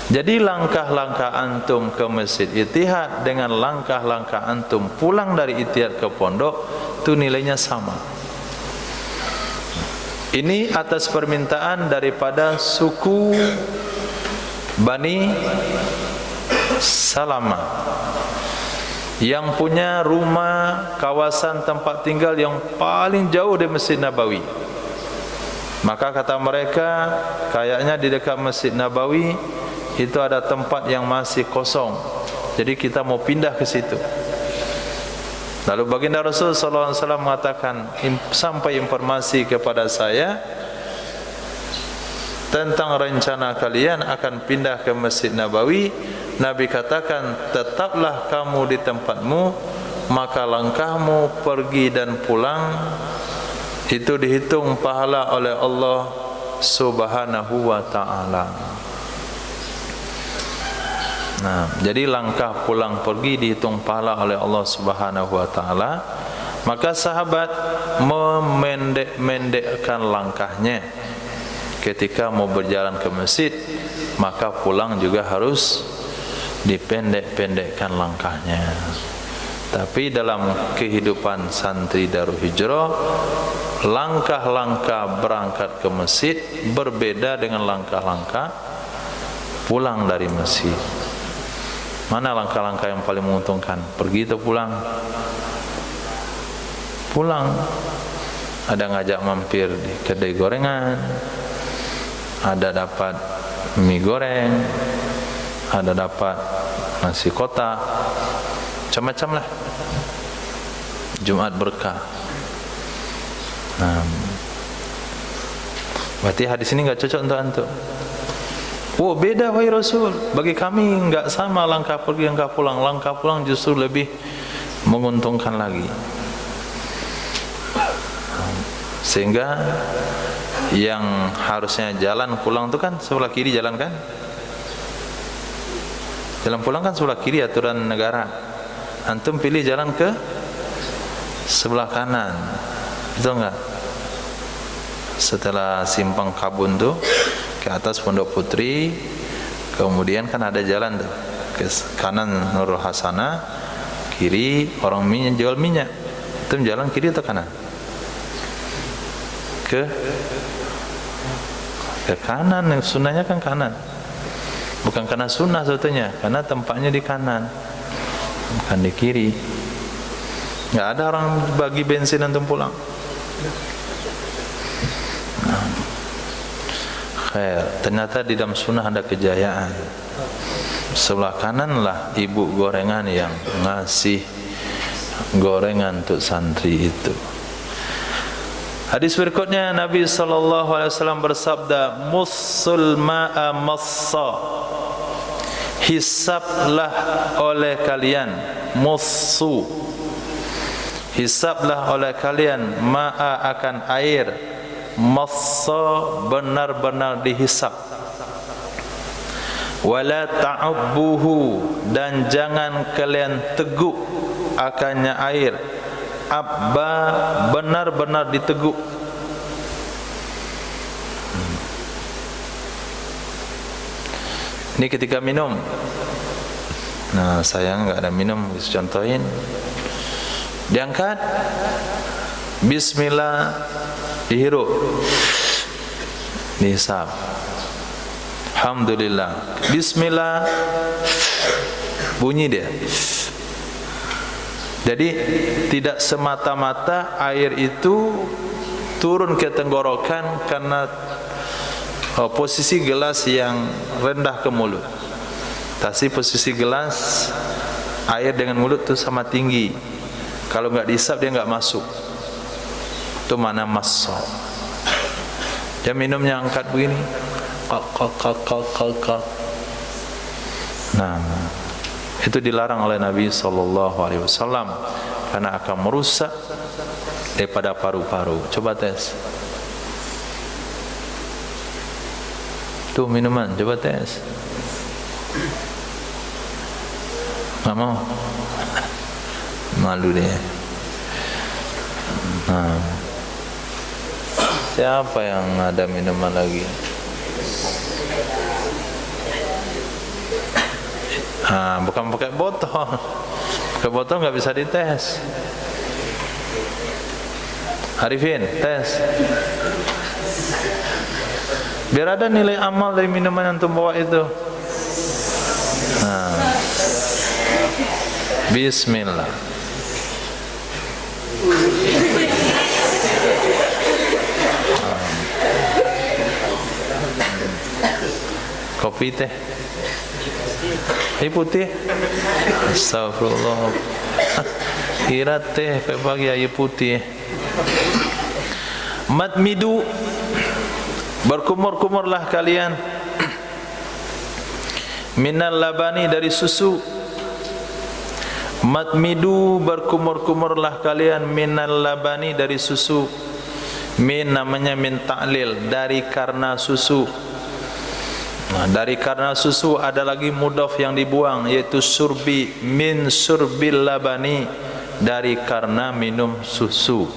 Jadi langkah-langkah antum ke Masjid Ittihad dengan langkah-langkah antum pulang dari Ittihad ke pondok itu nilainya sama. Ini atas permintaan daripada suku Bani Salamah yang punya rumah, kawasan tempat tinggal yang paling jauh dari Masjid Nabawi. Maka kata mereka, kayaknya di dekat Masjid Nabawi itu ada tempat yang masih kosong. Jadi kita mau pindah ke situ. Lalu baginda Rasul sallallahu alaihi wasallam mengatakan, sampai informasi kepada saya tentang rencana kalian akan pindah ke Masjid Nabawi. Nabi katakan, tetaplah kamu di tempatmu, maka langkahmu pergi dan pulang itu dihitung pahala oleh Allah Subhanahu wa ta'ala. Jadi langkah pulang pergi dihitung pahala oleh Allah Subhanahu wa ta'ala. Maka sahabat memendek-mendekkan langkahnya ketika mau berjalan ke masjid, maka pulang juga harus dipendek-pendekkan langkahnya. Tapi dalam kehidupan santri Darul Hijrah, langkah-langkah berangkat ke masjid berbeda dengan langkah-langkah pulang dari masjid. Mana langkah-langkah yang paling menguntungkan? Pergi atau pulang? Pulang. Ada ngajak mampir di kedai gorengan, ada dapat mie goreng, ada dapat nasi kotak, macam-macam lah. Jumat berkah. Berarti hadis ini enggak cocok untuk antum. Oh, beda wahai Rasul. Bagi kami enggak sama langkah pergi langkah pulang. Langkah pulang justru lebih menguntungkan lagi. Sehingga yang harusnya jalan pulang itu kan sebelah kiri jalan kan? Jalan pulang kan sebelah kiri aturan negara. Antum pilih jalan ke sebelah kanan. Betul enggak? Setelah simpang Kabun tuh ke atas Pondok Putri, kemudian kan ada jalan tuh ke kanan Nurul Hasanah, kiri orang minyak jual minyak. Itu jalan kiri atau kanan? Ke kanan, yang sunnahnya kan kanan. Bukan karena sunnah sebetulnya, karena tempatnya di kanan, bukan di kiri. Nggak ada orang bagi bensin antum pulang. Ternyata di dalam sunnah ada kejayaan. Sebelah kanan lah ibu gorengan yang ngasih gorengan untuk santri itu. Hadis berikutnya Nabi SAW bersabda, "Mussul ma'a massa." Hisablah oleh kalian, mussu, hisablah oleh kalian ma'a akan air, massa benar-benar dihisab. Wala ta'ubbuhu, dan jangan kalian teguk akannya air, abba benar-benar diteguk. Ini ketika minum. Nah, sayang enggak ada minum, bisa contohin. Diangkat, bismillah, dihirup, dihisab. Alhamdulillah, bismillah, bunyi dia. Jadi tidak semata-mata air itu turun ke tenggorokan karena posisi gelas yang rendah ke mulut. Tapi posisi gelas air dengan mulut itu sama tinggi. Kalau enggak dihisap dia enggak masuk. Itu mana massa. Dia minumnya angkat begini. Nah, itu dilarang oleh Nabi SAW karena akan merusak daripada paru-paru. Coba tes. Tuh minuman, coba tes. Nggak mau? Malu deh. Nah, siapa yang ada minuman lagi? Bukan pakai botol. Pakai botol nggak bisa dites. Arifin, tes. Biar ada nilai amal dari minuman yang antum bawa itu. Bismillah. Kopi teh. Air putih. Astagfirullah. Kira teh pagi air putih. Matmidu, berkumur-kumurlah kalian, minal labani, dari susu. Matmidu, berkumur-kumurlah kalian, minal labani, dari susu. Min namanya min ta'lil, dari karena susu. Nah, dari karena susu ada lagi mudhaf yang dibuang, yaitu surbi, min surbil labani, dari karena minum susu.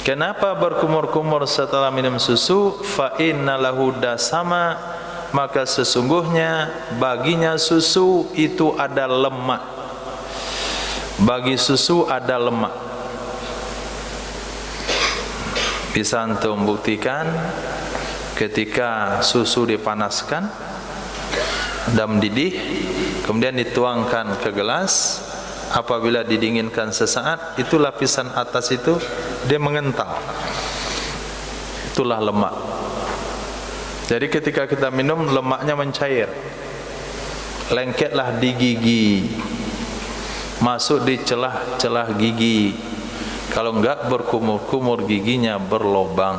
Kenapa berkumur-kumur setelah minum susu? Fa inna lahu dasama, maka sesungguhnya baginya susu itu ada lemak. Bagi susu ada lemak. Bisa antum buktikan ketika susu dipanaskan dan mendidih, kemudian dituangkan ke gelas. Apabila didinginkan sesaat, itu lapisan atas itu dia mengental. Itulah lemak. Jadi ketika kita minum, lemaknya mencair, lengketlah di gigi, masuk di celah-celah gigi. Kalau enggak berkumur-kumur giginya berlobang.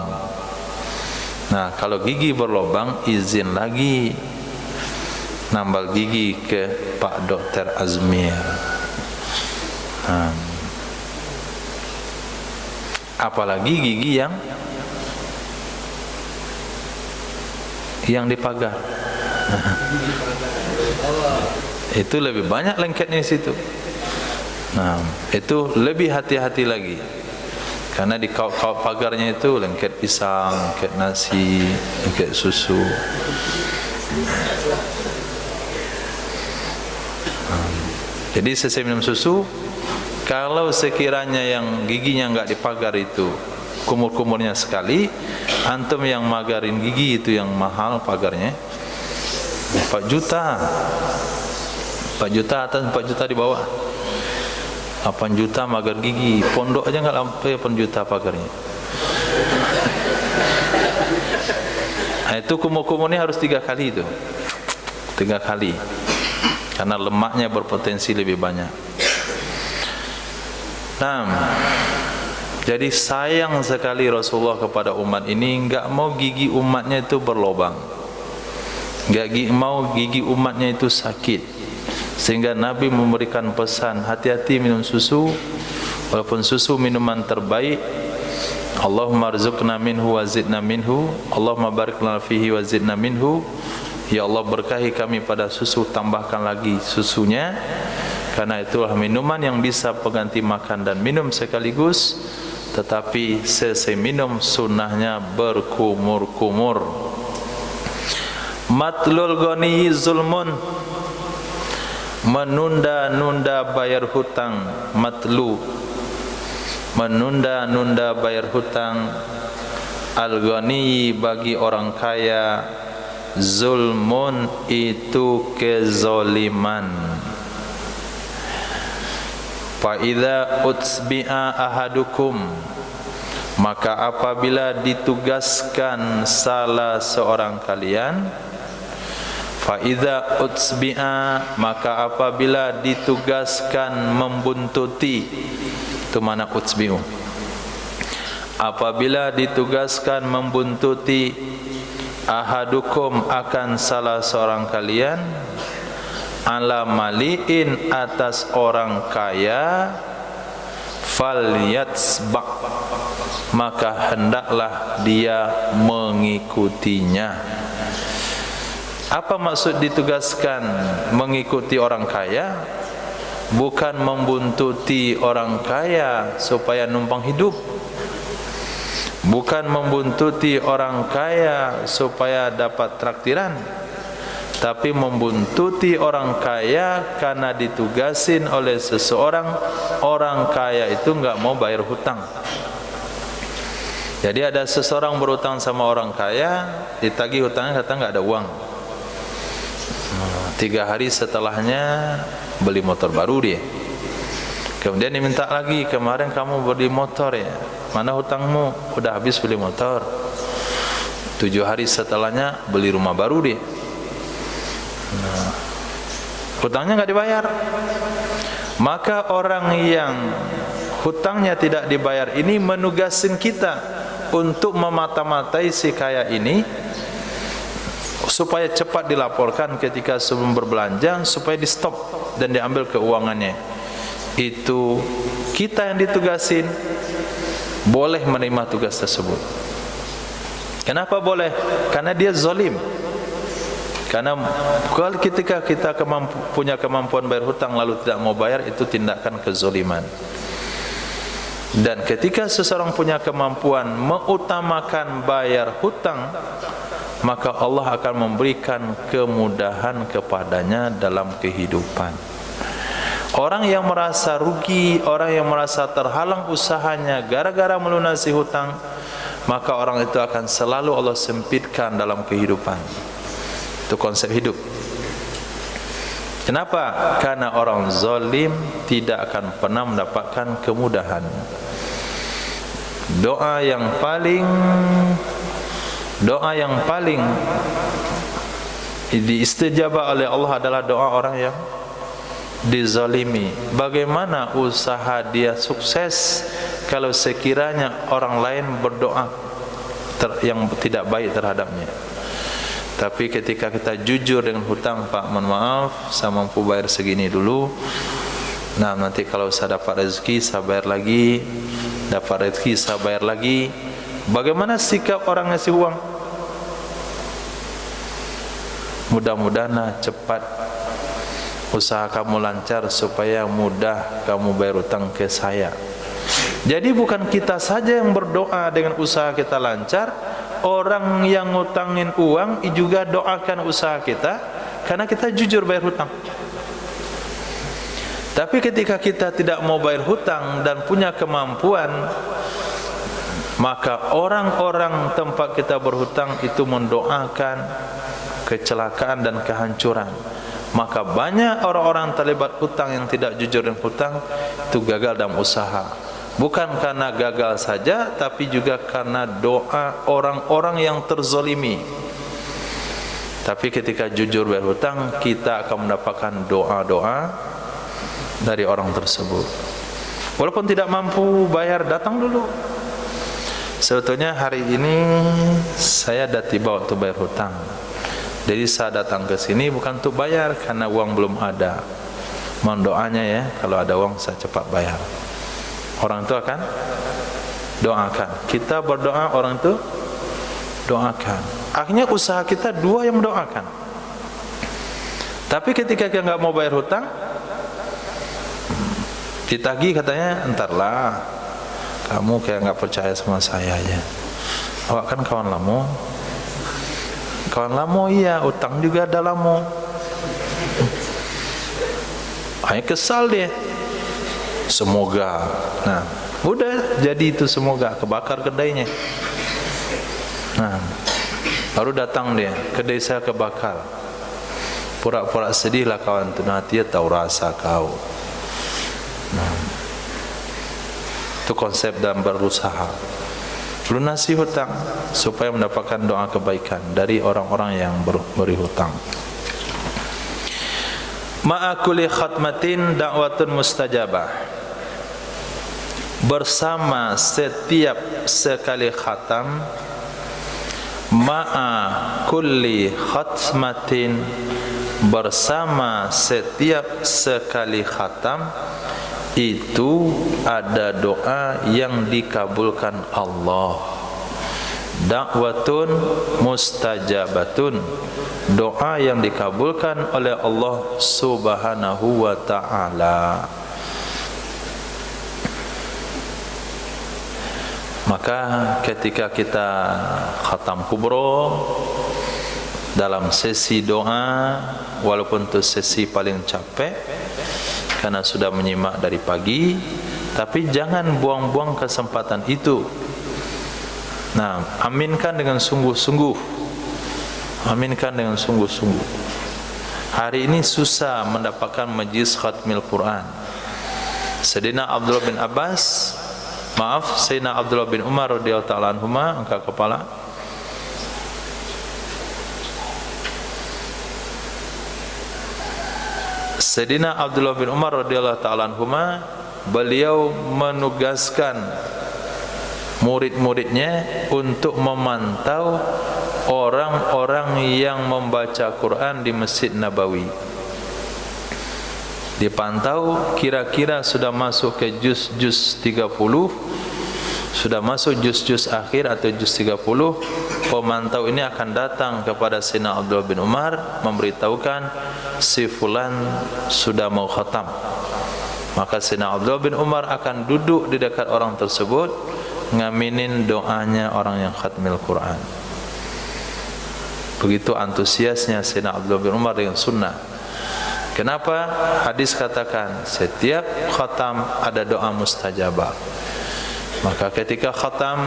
Nah, kalau gigi berlobang, izin lagi nambal gigi ke Pak Dokter Azmir. Apalagi gigi yang dipagar. Itu lebih banyak lengketnya di situ. Nah, itu lebih hati-hati lagi. Karena di kaut-kaut pagarnya itu lengket pisang, lengket nasi, lengket susu. Jadi selesai minum susu, kalau sekiranya yang giginya enggak dipagar itu kumur-kumurnya sekali, antum yang magarin gigi itu yang mahal pagarnya 4 juta. 4 juta atas, 4 juta di bawah. 8 juta magar gigi. Pondok aja enggak sampai 8 juta pagarnya. Nah, itu kumur-kumurnya harus 3 kali itu. 3 kali. Karena lemaknya berpotensi lebih banyak. Nah, jadi sayang sekali Rasulullah kepada umat ini, enggak mau gigi umatnya itu berlobang, enggak mau gigi umatnya itu sakit, sehingga Nabi memberikan pesan, hati-hati minum susu, walaupun susu minuman terbaik. Allahumma rizukna minhu wa zidna minhu, Allahumma barik lana fihi wa zidna minhu. Ya Allah, berkahi kami pada susu, tambahkan lagi susunya, karena itulah minuman yang bisa pengganti makan dan minum sekaligus. Tetapi selesai minum sunnahnya berkumur-kumur. Matlul ghani zulmun, menunda-nunda bayar hutang. Matlu, menunda-nunda bayar hutang. Al-ghani, bagi orang kaya. Zulmun, itu kezaliman. Fa idza utsbi'a ahadukum, maka apabila ditugaskan salah seorang kalian. Fa idza utsbi'a, maka apabila ditugaskan membuntuti. Itu mana utsbi'u. Apabila ditugaskan membuntuti ahadukum, akan salah seorang kalian, ala maliin, atas orang kaya, falyatsba, maka hendaklah dia mengikutinya. Apa maksud ditugaskan mengikuti orang kaya? Bukan membuntuti orang kaya supaya numpang hidup, bukan membuntuti orang kaya supaya dapat traktiran, tapi membuntuti orang kaya karena ditugasin oleh seseorang. Orang kaya itu enggak mau bayar hutang. Jadi ada seseorang berhutang sama orang kaya, ditagih hutangnya, kata enggak ada uang. 3 hari setelahnya beli motor baru dia. Kemudian diminta lagi, kemarin kamu beli motor ya, mana hutangmu? Udah habis beli motor. 7 hari setelahnya beli rumah baru dia. Hutangnya enggak dibayar. Maka orang yang hutangnya tidak dibayar ini menugasin kita untuk memata-matai si kaya ini, supaya cepat dilaporkan ketika sebelum berbelanja, supaya di stop dan diambil keuangannya. Itu kita yang ditugasin, boleh menerima tugas tersebut. Kenapa boleh? Karena dia zalim. Karena kalau ketika kita punya kemampuan bayar hutang lalu tidak mau bayar, itu tindakan kezaliman. Dan ketika seseorang punya kemampuan mengutamakan bayar hutang, maka Allah akan memberikan kemudahan kepadanya dalam kehidupan. Orang yang merasa rugi, orang yang merasa terhalang usahanya gara-gara melunasi hutang, maka orang itu akan selalu Allah sempitkan dalam kehidupan. Itu konsep hidup. Kenapa? Karena orang zalim tidak akan pernah mendapatkan kemudahan. Doa yang paling diistijabah oleh Allah adalah doa orang yang dizalimi. Bagaimana usaha dia sukses kalau sekiranya orang lain berdoa yang tidak baik terhadapnya? Tapi ketika kita jujur dengan hutang, Pak, mohon maaf, saya mampu bayar segini dulu. Nah, nanti kalau saya dapat rezeki saya bayar lagi, dapat rezeki saya bayar lagi. Bagaimana sikap orang ngasih uang? Mudah-mudahan cepat usaha kamu lancar supaya mudah kamu bayar hutang ke saya. Jadi bukan kita saja yang berdoa dengan usaha kita lancar, orang yang ngutangin uang juga doakan usaha kita, karena kita jujur bayar hutang. Tapi ketika kita tidak mau bayar hutang dan punya kemampuan, maka orang-orang tempat kita berhutang itu mendoakan kecelakaan dan kehancuran. Maka banyak orang-orang terlibat hutang yang tidak jujur dengan hutang itu gagal dalam usaha. Bukan karena gagal saja, tapi juga karena doa orang-orang yang terzolimi. Tapi ketika jujur bayar hutang, kita akan mendapatkan doa-doa dari orang tersebut. Walaupun tidak mampu bayar, datang dulu. Sebetulnya hari ini saya dah tiba waktu bayar hutang. Jadi saya datang ke sini bukan untuk bayar karena uang belum ada. Mohon doanya ya, kalau ada uang saya cepat bayar. Orang itu akan doakan. Kita berdoa, orang itu doakan. Akhirnya usaha kita dua yang mendoakan. Tapi ketika kita enggak mau bayar hutang, ditagih katanya, entarlah, kamu kayak enggak percaya sama saya aja. Awak kan kawan lama. Kawan lama iya, utang juga ada lama. Ayo kesal dia. Semoga. Nah, udah jadi itu semoga, kebakar kedainya. Nah, baru datang dia, kedai saya kebakar. Pura-pura sedih lah kawan tu, nah dia tahu rasa kau. Nah, itu konsep dalam berusaha. Lunasi hutang supaya mendapatkan doa kebaikan dari orang-orang yang beri hutang. Ma'a kulli khatmatin da'watun mustajabah. Bersama setiap sekali khatam, ma'a kulli khatmatin, bersama setiap sekali khatam itu ada doa yang dikabulkan Allah. Da'watun mustajabatun, doa yang dikabulkan oleh Allah Subhanahu wa ta'ala. Maka ketika kita khatam kubro, dalam sesi doa, walaupun itu sesi paling capek karena sudah menyimak dari pagi, tapi jangan buang-buang kesempatan itu. Nah, aminkan dengan sungguh-sungguh. Aminkan dengan sungguh-sungguh. Hari ini susah mendapatkan majlis khatmil Quran. Sayyidina Abdullah bin Abbas, maaf, Sayyidina Abdullah bin Umar radhiyallahu ta'ala anhuma, angkat kepala. Sayyidina Abdullah bin Umar radhiyallahu ta'ala anhuma, beliau menugaskan murid-muridnya untuk memantau orang-orang yang membaca Quran di Masjid Nabawi. Dipantau kira-kira sudah masuk ke juz 30, sudah masuk juz akhir atau juz 30. Pemantau ini akan datang kepada Sayyidina Abdullah bin Umar memberitahukan si fulan sudah mau khatam. Maka Sayyidina Abdullah bin Umar akan duduk di dekat orang tersebut, ngaminin doanya orang yang khatmil Quran. Begitu antusiasnya Sayyidina Abdullah bin Umar dengan sunnah. Kenapa? Hadis katakan setiap khatam ada doa mustajabah. Maka ketika khatam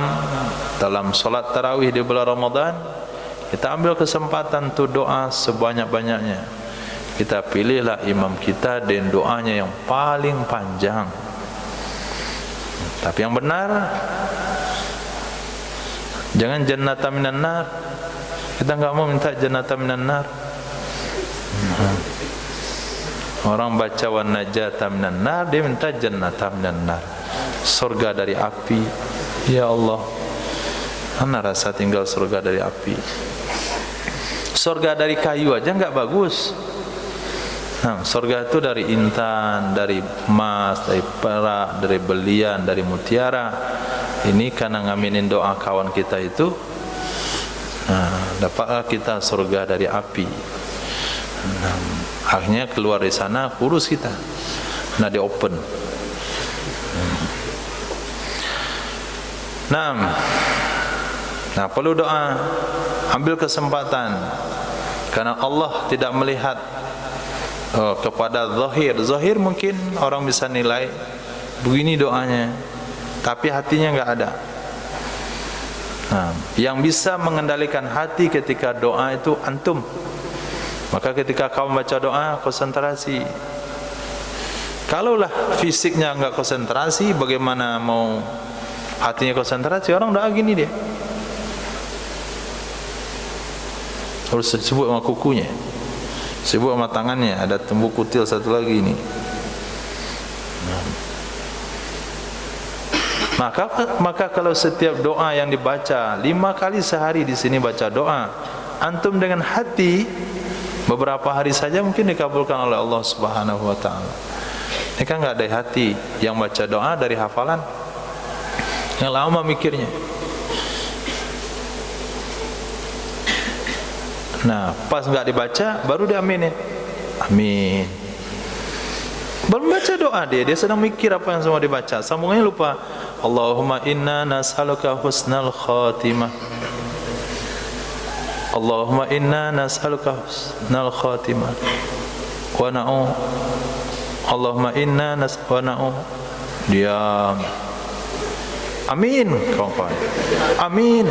dalam solat tarawih di bulan Ramadan, kita ambil kesempatan tu doa sebanyak-banyaknya. Kita pilihlah imam kita dan doanya yang paling panjang. Tapi yang benar, jangan jannatan minan nar. Kita enggak mau minta jannatan minan nar. Orang baca wan najata minan nar, dia minta jannatan minan nar, surga dari api. Ya Allah, mana rasa tinggal surga dari api? Surga dari kayu aja enggak bagus. Nah, surga itu dari intan, dari emas, dari perak, dari belian, dari mutiara. Ini karena ngaminin doa kawan kita itu, nah, dapatlah kita surga dari api. Nah, akhirnya keluar dari sana kurus kita. Nah, di open. Nah, perlu doa. Ambil kesempatan. Karena Allah tidak melihat kepada zahir. Zahir mungkin orang bisa nilai begini doanya, tapi hatinya enggak ada. Nah, yang bisa mengendalikan hati ketika doa itu antum. Maka ketika kau membaca doa, konsentrasi. Kalaulah fisiknya enggak konsentrasi, bagaimana mau hatinya konsentrasi? Orang doa gini dia, harus sebut sama kukunya, sibuk sama tangannya, ada tembuk kutil satu lagi ini. Maka kalau setiap doa yang dibaca 5 kali sehari di sini baca doa, antum dengan hati beberapa hari saja mungkin dikabulkan oleh Allah Subhanahu wa taala. Ini kan enggak dari hati, yang baca doa dari hafalan. Yang lama mikirnya. Nah, pas enggak dibaca baru diaminin. Amin. Belum baca doa dia sedang mikir apa yang semua dibaca. Sambungannya lupa. Allahumma inna nas'aluka husnal khatimah. Allahumma inna nas'aluka husnal khatimah. Wa na'u. Allahumma inna nas'aluka. Diam. Amin. Kawan-kawan. Amin.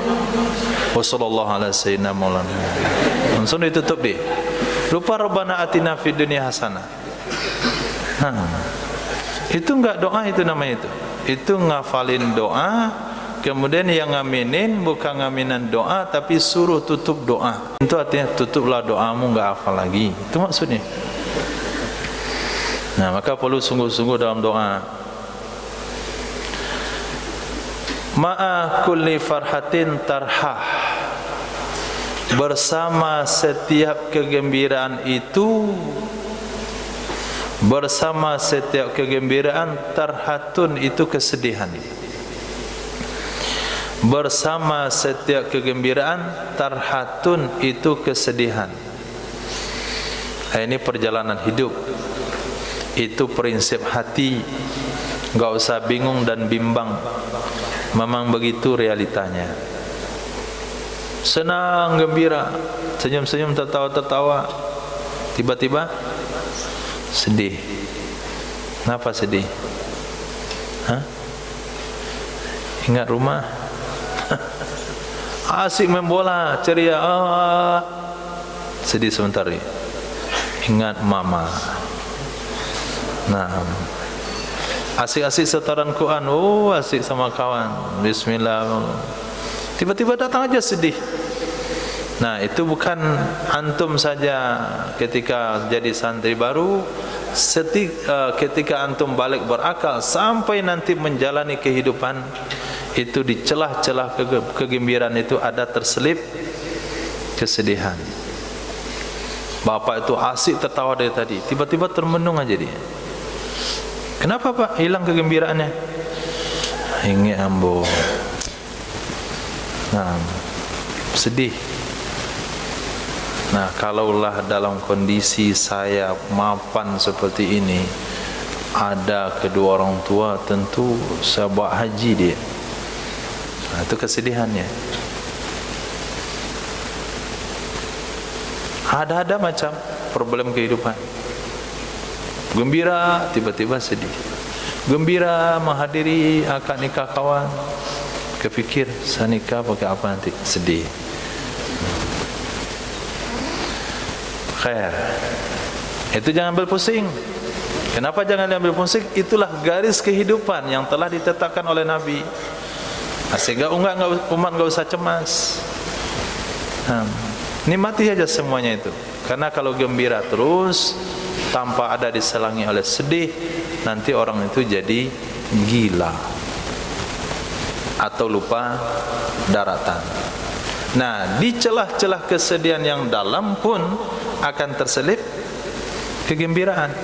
Wa sallallahu ala sayyidina maulana. Langsung ditutup dia. Lupa Rabbana atina fid dunya hasanah. Itu enggak doa, itu namanya itu ngafalin doa, kemudian yang ngaminin bukan ngaminan doa tapi suruh tutup doa. Itu artinya tutuplah doamu, enggak hafal lagi. Itu maksudnya. Nah, maka perlu sungguh-sungguh dalam doa. Ma'a kulli farhatin tarhah. Bersama setiap kegembiraan itu, bersama setiap kegembiraan tarhatun itu kesedihan. Bersama setiap kegembiraan tarhatun itu kesedihan. Ini perjalanan hidup. Itu prinsip hati. Enggak usah bingung dan bimbang. Memang begitu realitanya. Senang, gembira, senyum-senyum, tertawa-tertawa. Tiba-tiba sedih. Kenapa sedih? Ingat rumah. Asik main bola, ceria. Sedih sebentar ni. Ingat mama. Nah, asik-asik setoran Quran. Asik sama kawan. Bismillah. Tiba-tiba datang aja sedih. Nah, itu bukan antum saja ketika jadi santri baru, ketika antum balik berakal sampai nanti menjalani kehidupan itu, di celah-celah kegembiraan itu ada terselip kesedihan. Bapak itu asik tertawa dari tadi, tiba-tiba termenung aja dia. Kenapa Pak? Hilang kegembiraannya. Ingat ambo. Nah, sedih. Nah, kalaulah dalam kondisi saya mapan seperti ini, ada kedua orang tua, tentu saya bawa haji dia. Nah, itu kesedihannya. Ada macam problem kehidupan. Gembira, tiba-tiba sedih. Gembira menghadiri akad nikah kawan, kepikir saya nikah pakai apa nanti, sedih. Khair. Itu jangan ambil pusing. Kenapa jangan ambil pusing? Itulah garis kehidupan yang telah ditetapkan oleh Nabi. Sehingga umat enggak usah cemas. Nikmati aja semuanya itu. Karena kalau gembira terus tanpa ada diselangi oleh sedih, nanti orang itu jadi gila atau lupa daratan. Nah, di celah-celah kesedihan yang dalam pun akan terselip kegembiraan.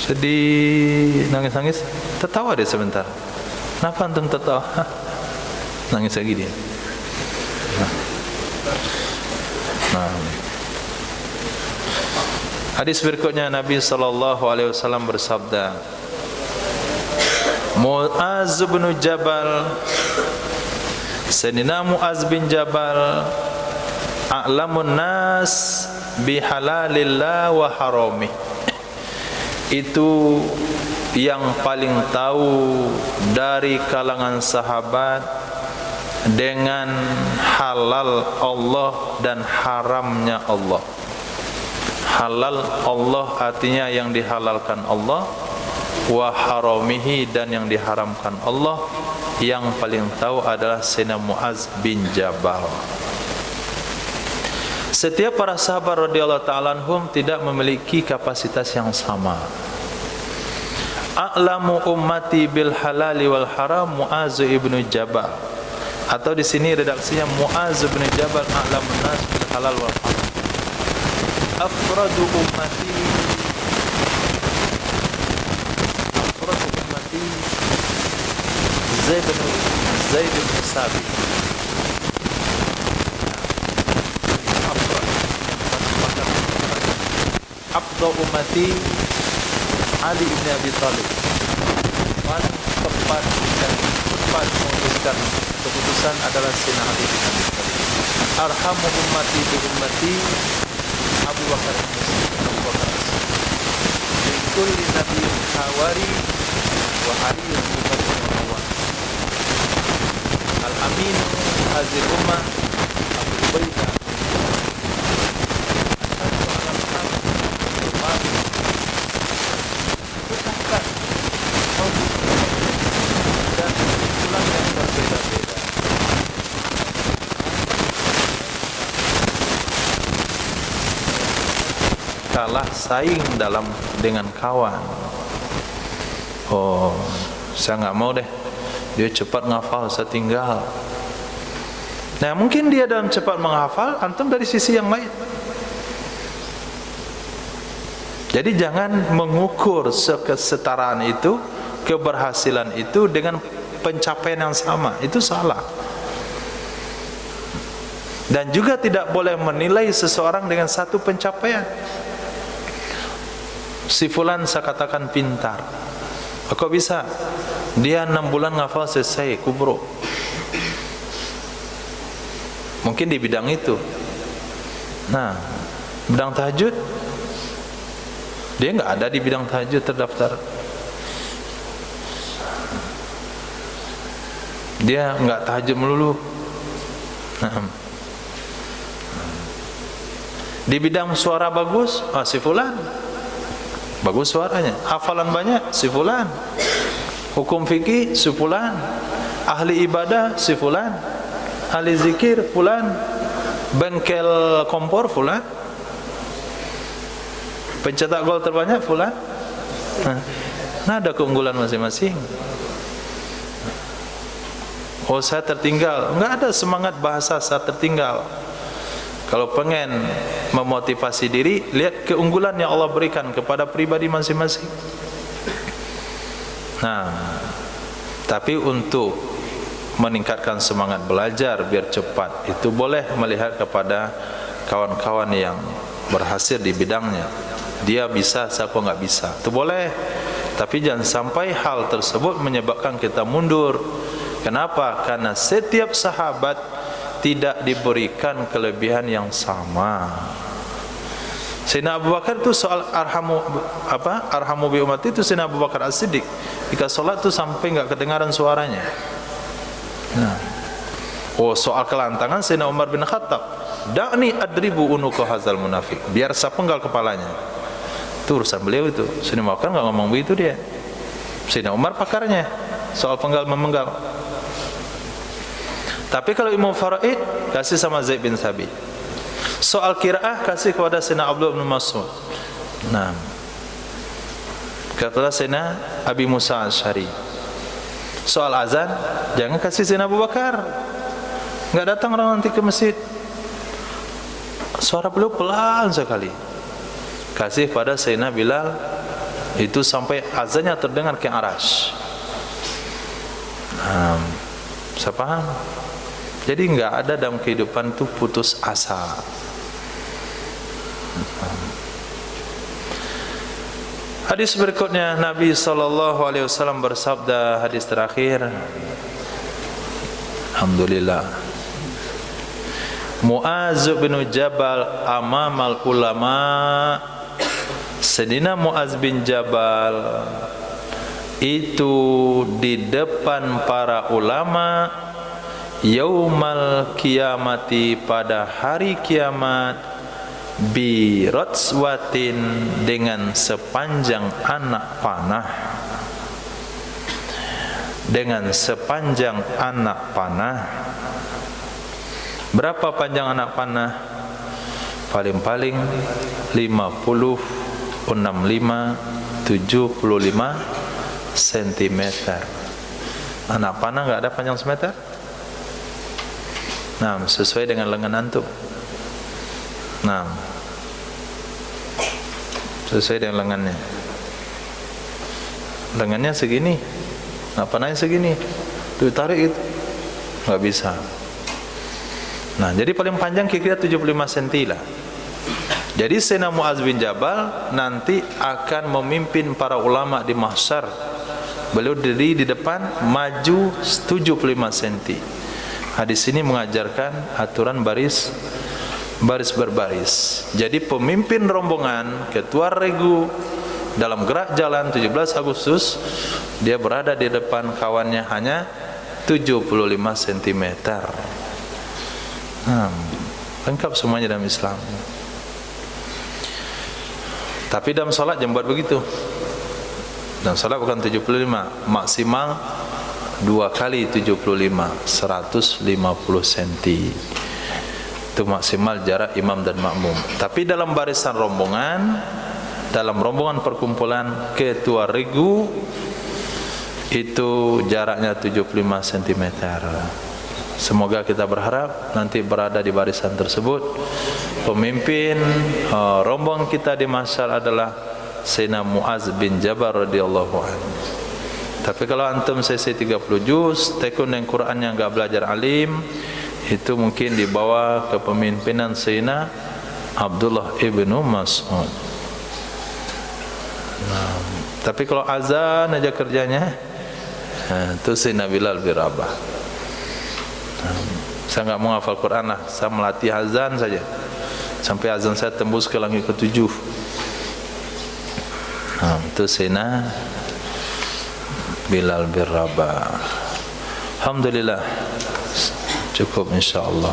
Sedih, nangis-nangis, tertawa dia sebentar. Kenapa antum tertawa? Nangis lagi dia. Hadis berikutnya Nabi SAW bersabda, Mu'az bin Jabal, Sayyidina Mu'az bin Jabal, a'lamun nas bihalalillah wa haramih. Itu yang paling tahu dari kalangan sahabat dengan halal Allah dan haramnya Allah. Halal Allah artinya yang dihalalkan Allah, wa haramihi dan yang diharamkan Allah. Yang paling tahu adalah Sayyidina Mu'az bin Jabal. Setiap para sahabat radhiyallahu ta'ala anhum tidak memiliki kapasitas yang sama. a'lamu ummati bil halali wal haram Mu'az ibnu Jabal. Atau di sini redaksinya Mu'az ibnu Jabal a'lamun nas bil halal wal haram. Afradu ummati Zaid bin Sabit. Afradu ummati Ali bin Abi Thalib. Paling tepat dan cepat memutuskan keputusan adalah Sayyidina Ali bin Abi Thalib. Arhamu ummati bi ummati Abu Bakar As-Siddiq. Kulli nabiyyin hawari wa aliyun mufaddal awwal. Al-amin hadhihi ummah Abu Ubaidah. Kalah saing dengan kawan. Oh, saya nggak mau deh. Dia cepat menghafal, saya tinggal. Nah, mungkin dia dalam cepat menghafal, antum dari sisi yang lain. Jadi jangan mengukur kesetaraan itu, keberhasilan itu dengan pencapaian yang sama. Itu salah. Dan juga tidak boleh menilai seseorang dengan satu pencapaian. Si fulan saya katakan pintar. Kok bisa? Dia 6 bulan ngafal selesai, kubro. Mungkin di bidang itu. Nah, bidang tahajud, dia nggak ada di bidang tahajud terdaftar. Dia nggak tahajud melulu. Di bidang suara bagus, si fulan bagus suaranya, hafalan banyak, si fulan. Hukum fikih, si fulan. Ahli ibadah, si fulan. Ahli zikir, fulan. Bengkel kompor, fulan. Pencetak gol terbanyak, fulan. Nah, ada keunggulan masing-masing. Oh, saya tertinggal. Enggak ada semangat bahasa saya tertinggal. Kalau pengen memotivasi diri, lihat keunggulan yang Allah berikan kepada pribadi masing-masing. Nah, tapi untuk meningkatkan semangat belajar biar cepat, itu boleh melihat kepada kawan-kawan yang berhasil di bidangnya. Dia bisa, saya kok nggak bisa. Itu boleh. Tapi jangan sampai hal tersebut menyebabkan kita mundur. Kenapa? Karena setiap sahabat tidak diberikan kelebihan yang sama. Sayyidina Abu Bakar itu soal arhamu bi ummati itu Sayyidina Abu Bakar As-Siddiq. Jika solat itu sampai enggak kedengaran suaranya. Nah. Oh, soal kelantangan Sayyidina Umar bin Khattab. Da'ni adribu unuqa hadzal munafiq. Biar saya penggal kepalanya. Itu urusan beliau itu. Sayyidina Abu Bakar enggak ngomong begitu dia. Sayyidina Umar pakarnya soal penggal memenggal. Tapi kalau ilmu faraid kasih sama Zaid bin Sabit. Soal qiraah kasih kepada Sayyidina Abdullah bin Mas'ud. Nah, kata Sayyidina Abi Musa Al-Asy'ari. Soal azan jangan kasih Sayyidina Abu Bakar. Enggak datang orang nanti ke masjid. Suara beliau pelan sekali. Kasih pada Sayyidina Bilal, itu sampai azannya terdengar ke Arash. Saya paham. Jadi enggak ada dalam kehidupan itu putus asa. Hadis berikutnya Nabi SAW bersabda, hadis terakhir. Alhamdulillah. Mu'az bin Jabal amamal ulama. Sayyidina Mu'az bin Jabal itu di depan para ulama yaumal kiamati, pada hari kiamat, bi ratswatin, dengan sepanjang anak panah. Dengan sepanjang anak panah. Berapa panjang anak panah? Paling-paling 50, 65, 75 sentimeter. Anak panah nggak ada panjang semeter? Nah, sesuai dengan lengan antum. Nah, sesuai dengan lengannya. Lengannya segini, nah panahnya segini, ditarik itu nggak bisa. Nah, jadi paling panjang kira-kira 75 cm lah. Jadi Sayyidina Mu'adz bin Jabal nanti akan memimpin para ulama di mahsyar. Beliau diri di depan, maju 75 cm. Hadis ini mengajarkan aturan baris berbaris. Jadi pemimpin rombongan, ketua regu dalam gerak jalan 17 Agustus, dia berada di depan kawannya hanya 75 cm. Lengkap semuanya dalam Islam. Tapi dalam salat jangan buat begitu. Dalam salat bukan 75, maksimal 2 kali 75, 150 cm. Itu maksimal jarak imam dan makmum. Tapi dalam barisan rombongan, dalam rombongan perkumpulan ketua regu, itu jaraknya 75 cm. Semoga kita berharap nanti berada di barisan tersebut. Pemimpin rombongan kita di mahsyar adalah Sayyidina Mu'adz bin Jabal radhiyallahu anhu. Tapi kalau antum sesi 30 juz, tekun yang Quran yang enggak belajar alim, itu mungkin dibawa ke pemimpinan Sayyidina Abdullah ibnu Mas'ud. Nah, tapi kalau azan aja kerjanya, itu Sayyidina Bilal bin Rabah. Saya enggak mau hafal Quran lah, saya melatih azan saja sampai azan saya tembus ke langit ke-7. Itu Sayyidina Bilal bin Rabah. Alhamdulillah, cukup insyaallah.